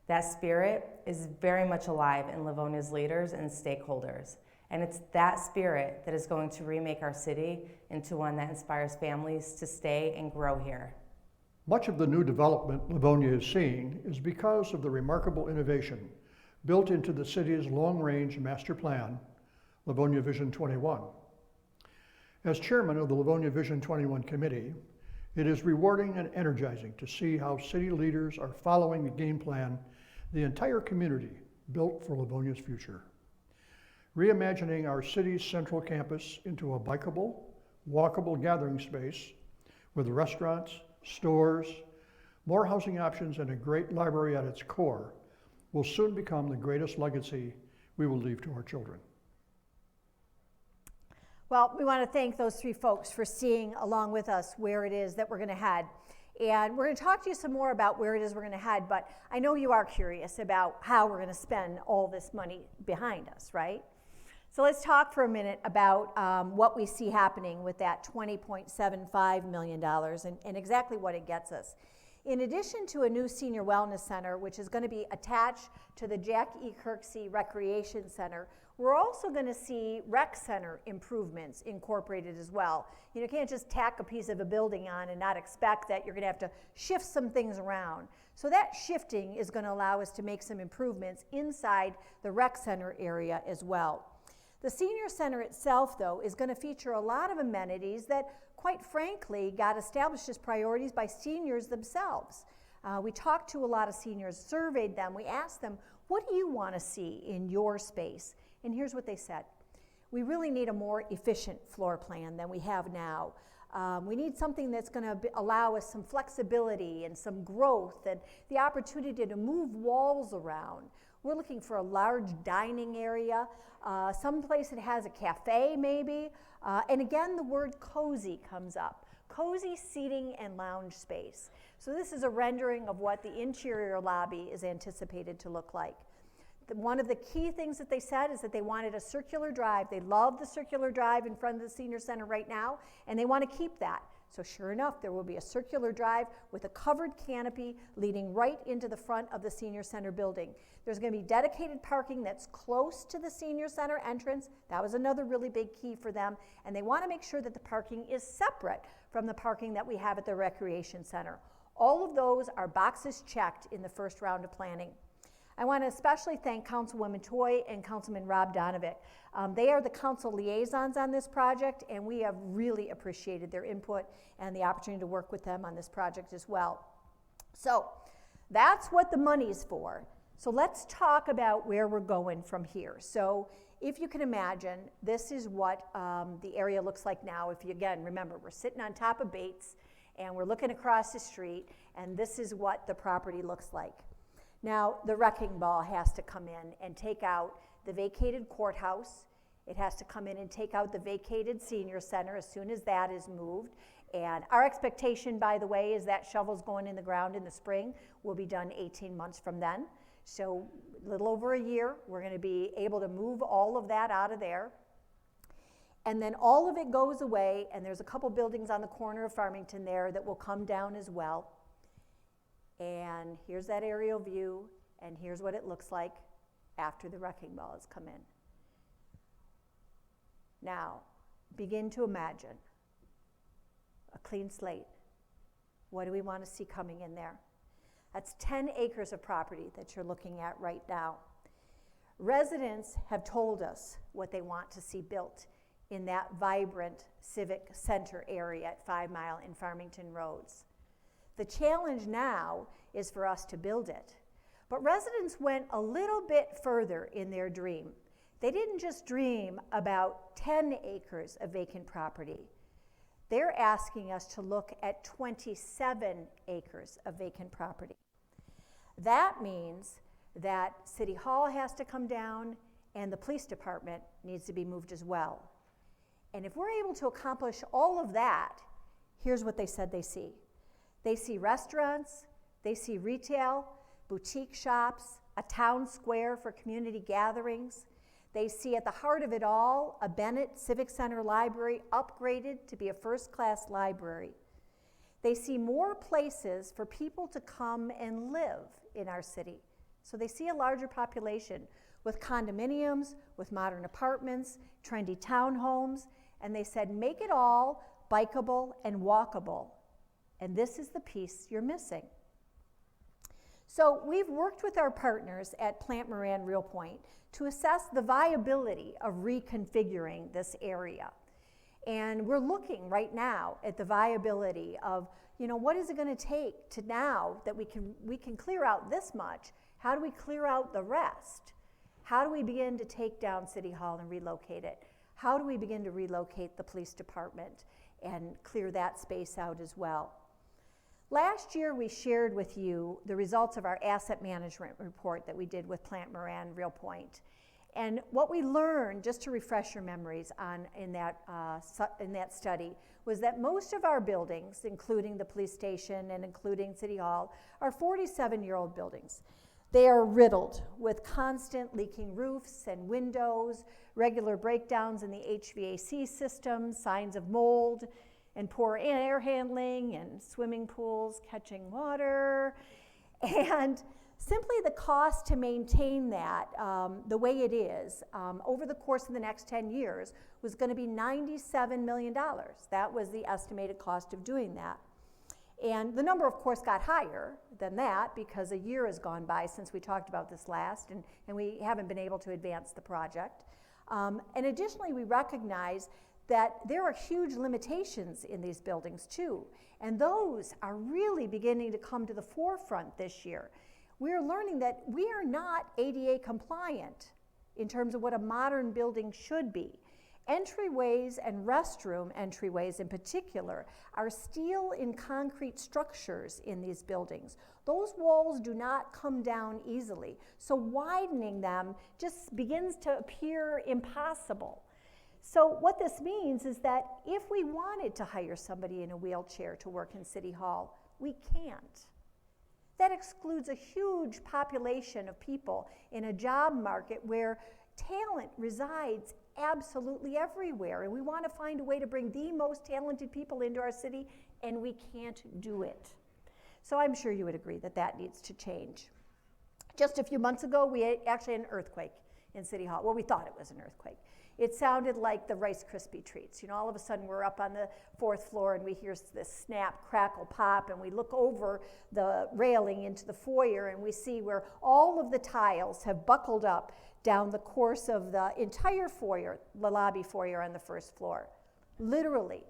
That spirit is very much alive in Livonia's leaders and stakeholders. And it's that spirit that is going to remake our city into one that inspires families to stay and grow here. Much of the new development Livonia is seeing is because of the remarkable innovation built into the city's long-range master plan, Livonia Vision 21. As chairman of the Livonia Vision 21 committee, it is rewarding and energizing to see how city leaders are following the game plan the entire community built for Livonia's future. Reimagining our city's central campus into a bikeable, walkable gathering space with restaurants, stores, more housing options, and a great library at its core will soon become the greatest legacy we will leave to our children. Well, we want to thank those three folks for seeing along with us where it is that we're going to head. And we're going to talk to you some more about where it is we're going to head, but I know you are curious about how we're going to spend all this money behind us, right? So let's talk for a minute about what we see happening with that $20.75 million and exactly what it gets us. In addition to a new senior wellness center, which is going to be attached to the Jack E. Kirksey Recreation Center, we're also going to see rec center improvements incorporated as well. You can't just tack a piece of a building on and not expect that you're going to have to shift some things around. So that shifting is going to allow us to make some improvements inside the rec center area as well. The senior center itself, though, is going to feature a lot of amenities that, quite frankly, got established as priorities by seniors themselves. We talked to a lot of seniors, surveyed them, we asked them, what do you want to see in your space? And here's what they said. We really need a more efficient floor plan than we have now. We need something that's going to allow us some flexibility and some growth and the opportunity to move walls around. We're looking for a large dining area, someplace that has a cafe maybe, and again the word cozy comes up. Cozy seating and lounge space. So this is a rendering of what the interior lobby is anticipated to look like. One of the key things that they said is that they wanted a circular drive. They love the circular drive in front of the senior center right now, and they want to keep that. So sure enough, there will be a circular drive with a covered canopy leading right into the front of the senior center building. There's going to be dedicated parking that's close to the senior center entrance. That was another really big key for them. And they want to make sure that the parking is separate from the parking that we have at the recreation center. All of those are boxes checked in the first round of planning. I want to especially thank Councilwoman Toy and Councilman Rob Donovic. They are the council liaisons on this project, and we have really appreciated their input and the opportunity to work with them on this project as well. So that's what the money's for. So let's talk about where we're going from here. So if you can imagine, this is what the area looks like now. If you, again, remember, we're sitting on top of Bates, and we're looking across the street, and this is what the property looks like. Now, the wrecking ball has to come in and take out the vacated courthouse. It has to come in and take out the vacated senior center as soon as that is moved. And our expectation, by the way, is that shovel's going in the ground in the spring. Will be done 18 months from then. So a little over a year, we're going to be able to move all of that out of there. And then all of it goes away, and there's a couple buildings on the corner of Farmington there that will come down as well. And here's that aerial view, and here's what it looks like after the wrecking ball has come in. Now, begin to imagine a clean slate. What do we want to see coming in there? That's 10 acres of property that you're looking at right now. Residents have told us what they want to see built in that vibrant civic center area at 5 Mile and Farmington Roads. The challenge now is for us to build it. But residents went a little bit further in their dream. They didn't just dream about 10 acres of vacant property. They're asking us to look at 27 acres of vacant property. That means that City Hall has to come down and the police department needs to be moved as well. And if we're able to accomplish all of that, here's what they said they see. They see restaurants, they see retail, boutique shops, a town square for community gatherings. They see at the heart of it all a Bennett Civic Center library upgraded to be a first-class library. They see more places for people to come and live in our city. So they see a larger population with condominiums, with modern apartments, trendy townhomes, and they said make it all bikeable and walkable. And this is the piece you're missing. So we've worked with our partners at Plant Moran Real Point to assess the viability of reconfiguring this area. And we're looking right now at the viability of, what is it going to take to now that we can clear out this much? How do we clear out the rest? How do we begin to take down City Hall and relocate it? How do we begin to relocate the police department and clear that space out as well? Last year, we shared with you the results of our asset management report that we did with Plant Moran Real Point. And what we learned, just to refresh your memories in that study, was that most of our buildings, including the police station and including City Hall, are 47-year-old buildings. They are riddled with constant leaking roofs and windows, regular breakdowns in the HVAC system, signs of mold, and poor air handling, and swimming pools catching water. And simply the cost to maintain that the way it is over the course of the next 10 years was going to be $97 million. That was the estimated cost of doing that. And the number, of course, got higher than that because a year has gone by since we talked about this last, and we haven't been able to advance the project. And additionally, we recognize that there are huge limitations in these buildings too, and those are really beginning to come to the forefront this year. We're learning that we are not ADA compliant in terms of what a modern building should be. Entryways and restroom entryways in particular are steel and concrete structures in these buildings. Those walls do not come down easily, so widening them just begins to appear impossible. So what this means is that if we wanted to hire somebody in a wheelchair to work in City Hall, we can't. That excludes a huge population of people in a job market where talent resides absolutely everywhere, and we want to find a way to bring the most talented people into our city, and we can't do it. So I'm sure you would agree that that needs to change. Just a few months ago, we actually had an earthquake in City Hall. Well, we thought it was an earthquake. It sounded like the Rice Krispie treats. All of a sudden we're up on the 4th floor and we hear this snap, crackle, pop, and we look over the railing into the foyer and we see where all of the tiles have buckled up down the course of the entire foyer, the lobby foyer on the 1st floor. Literally,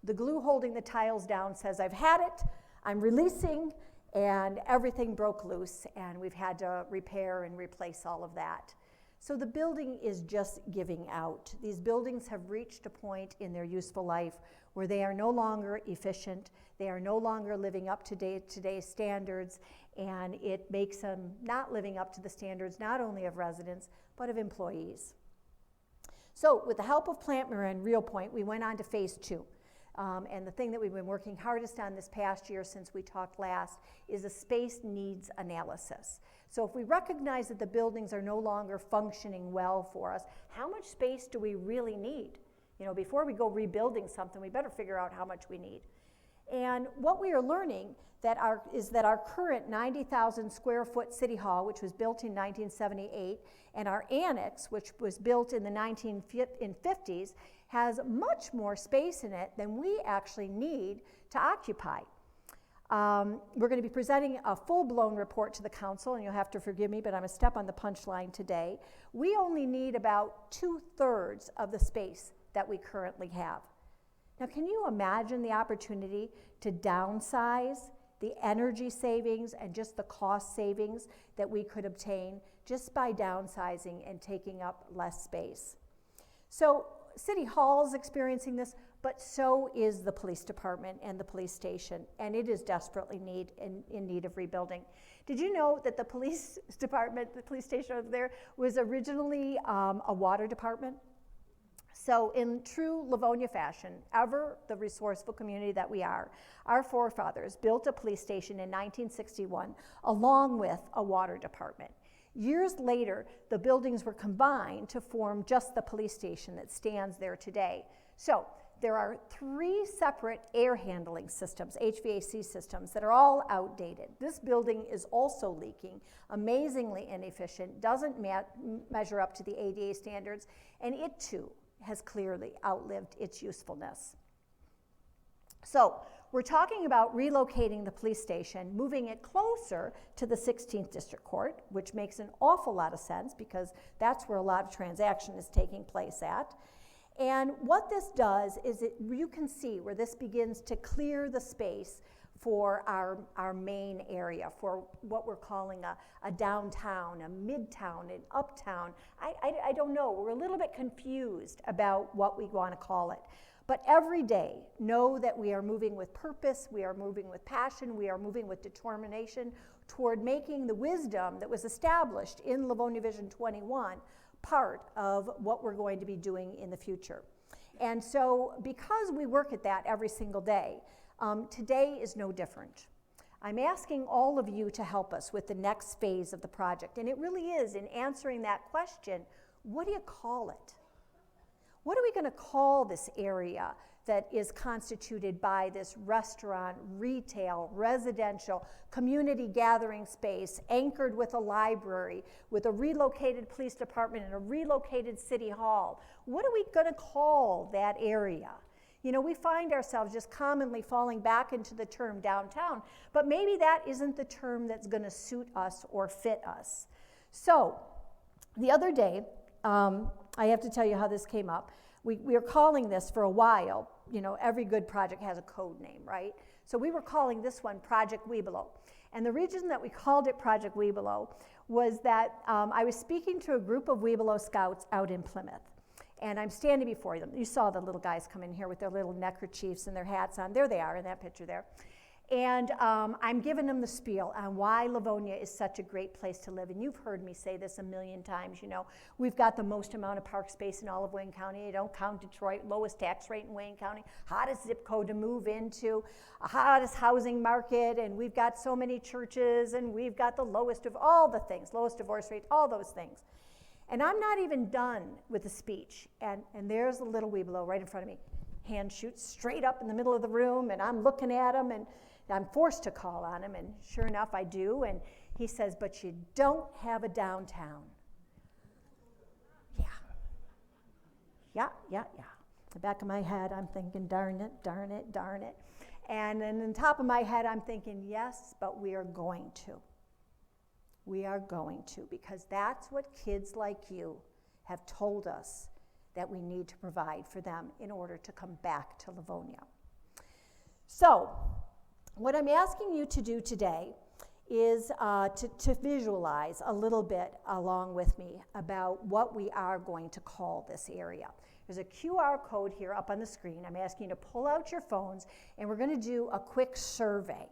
the glue holding the tiles down says, "I've had it, I'm releasing," and everything broke loose, and we've had to repair and replace all of that. So the building is just giving out. These buildings have reached a point in their useful life where they are no longer efficient, they are no longer living up to today's standards, and it makes them not living up to the standards not only of residents, but of employees. So with the help of Plant Moran Real Point, we went on to phase 2. And the thing that we've been working hardest on this past year since we talked last is a space needs analysis. So if we recognize that the buildings are no longer functioning well for us, how much space do we really need? Before we go rebuilding something, we better figure out how much we need. And what we are learning is that our current 90,000 square foot City Hall, which was built in 1978, and our annex, which was built in the 1950s, has much more space in it than we actually need to occupy. We're going to be presenting a full-blown report to the council, and you'll have to forgive me, but I'm a step on the punchline today. We only need about 2/3 of the space that we currently have. Now, can you imagine the opportunity to downsize, the energy savings, and just the cost savings that we could obtain just by downsizing and taking up less space? So City Hall is experiencing this, but so is the police department and the police station, and it is desperately in need of rebuilding. Did you know that the police department, the police station over there, was originally a water department? So in true Livonia fashion, ever the resourceful community that we are, our forefathers built a police station in 1961 along with a water department. Years later, the buildings were combined to form just the police station that stands there today. So there are 3 separate air handling systems, HVAC systems, that are all outdated. This building is also leaking, amazingly inefficient, doesn't measure up to the ADA standards, and it too has clearly outlived its usefulness. So we're talking about relocating the police station, moving it closer to the 16th District Court, which makes an awful lot of sense because that's where a lot of transaction is taking place at. And what this does is you can see where this begins to clear the space for our main area, for what we're calling a downtown, a midtown, an uptown. I don't know, we're a little bit confused about what we want to call it. But every day, know that we are moving with purpose, we are moving with passion, we are moving with determination toward making the wisdom that was established in Livonia Vision 21 part of what we're going to be doing in the future. And so because we work at that every single day, today is no different. I'm asking all of you to help us with the next phase of the project, and it really is in answering that question, what do you call it? What are we going to call this area that is constituted by this restaurant, retail, residential, community gathering space, anchored with a library, with a relocated police department and a relocated city hall? What are we going to call that area? You know, we find ourselves just commonly falling back into the term downtown, but maybe that isn't the term that's going to suit us or fit us. So, the other day, I have to tell you how this came up. We were calling this for a while. You know, every good project has a code name, right? So we were calling this one Project Webelow. And the reason that we called it Project Webelow was that I was speaking to a group of Webelow scouts out in Plymouth. And I'm standing before them. You saw the little guys come in here with their little neckerchiefs and their hats on. There they are in that picture there. And I'm giving them the spiel on why Livonia is such a great place to live. And you've heard me say this a million times, you know. We've got the most amount of park space in all of Wayne County. You don't count Detroit, lowest tax rate in Wayne County, hottest zip code to move into, hottest housing market, and we've got so many churches, and we've got the lowest of all the things, lowest divorce rate, all those things. And I'm not even done with the speech. And there's a little Webelow right in front of me. Hand shoots straight up in the middle of the room, and I'm looking at him, and I'm forced to call on him, and sure enough, I do. And he says, "But you don't have a downtown." Yeah. In the back of my head, I'm thinking, darn it. And then in the top of my head, I'm thinking, yes, but we are going to. We are going to, because that's what kids like you have told us that we need to provide for them in order to come back to Livonia. So, what I'm asking you to do today is to visualize a little bit along with me about what we are going to call this area. There's a QR code here up on the screen. I'm asking you to pull out your phones, and we're going to do a quick survey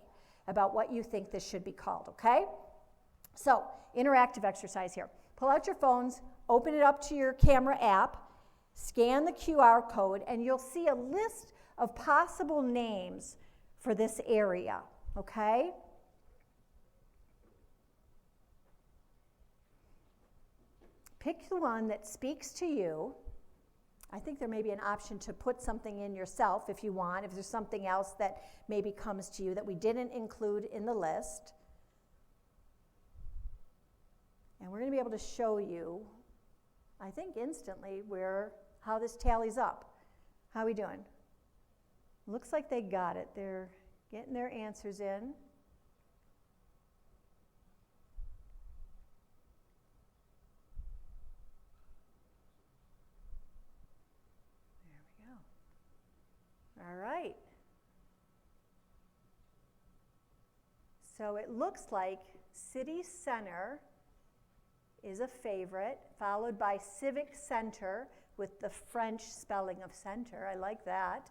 about what you think this should be called, okay? So, interactive exercise here. Pull out your phones, open it up to your camera app, scan the QR code, and you'll see a list of possible names for this area, okay? Pick the one that speaks to you. I think there may be an option to put something in yourself if you want, if there's something else that maybe comes to you that we didn't include in the list. And we're going to be able to show you, I think instantly, how this tallies up. How are we doing? Looks like they got it. They're getting their answers in. There we go. All right. So it looks like City Center is a favorite, followed by Civic Center with the French spelling of center. I like that.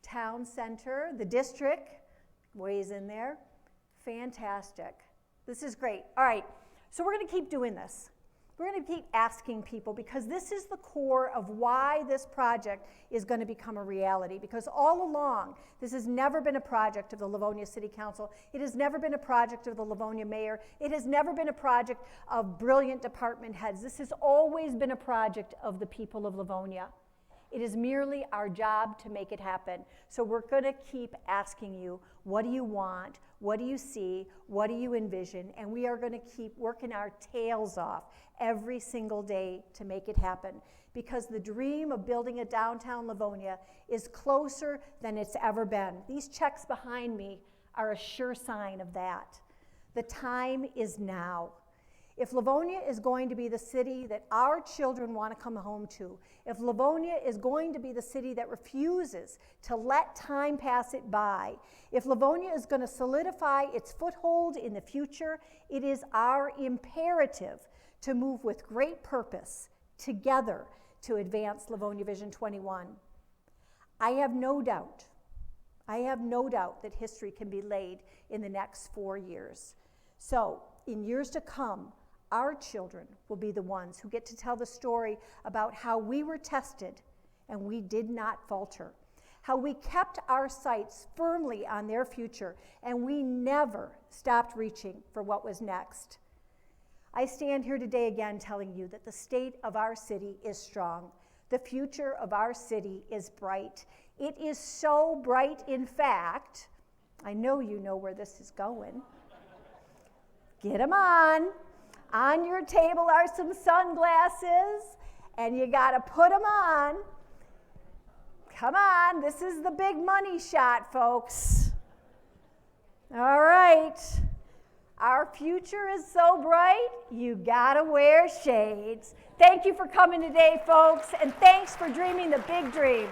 Town Center, the district, ways in there. Fantastic. This is great. All right, so we're going to keep doing this. We're going to keep asking people, because this is the core of why this project is going to become a reality. Because all along, this has never been a project of the Livonia City Council. It has never been a project of the Livonia Mayor. It has never been a project of brilliant department heads. This has always been a project of the people of Livonia. It is merely our job to make it happen. So we're going to keep asking you, what do you want? What do you see? What do you envision? And we are going to keep working our tails off every single day to make it happen. Because the dream of building a downtown Livonia is closer than it's ever been. These checks behind me are a sure sign of that. The time is now. If Livonia is going to be the city that our children want to come home to, if Livonia is going to be the city that refuses to let time pass it by, if Livonia is going to solidify its foothold in the future, it is our imperative to move with great purpose together to advance Livonia Vision 21. I have no doubt that history can be laid in the next 4 years. So, in years to come, our children will be the ones who get to tell the story about how we were tested and we did not falter, how we kept our sights firmly on their future and we never stopped reaching for what was next. I stand here today again telling you that the state of our city is strong. The future of our city is bright. It is so bright, in fact, I know you know where this is going. Get them on. On your table are some sunglasses, and you got to put them on. Come on, this is the big money shot, folks. All right. Our future is so bright, you got to wear shades. Thank you for coming today, folks, and thanks for dreaming the big dreams.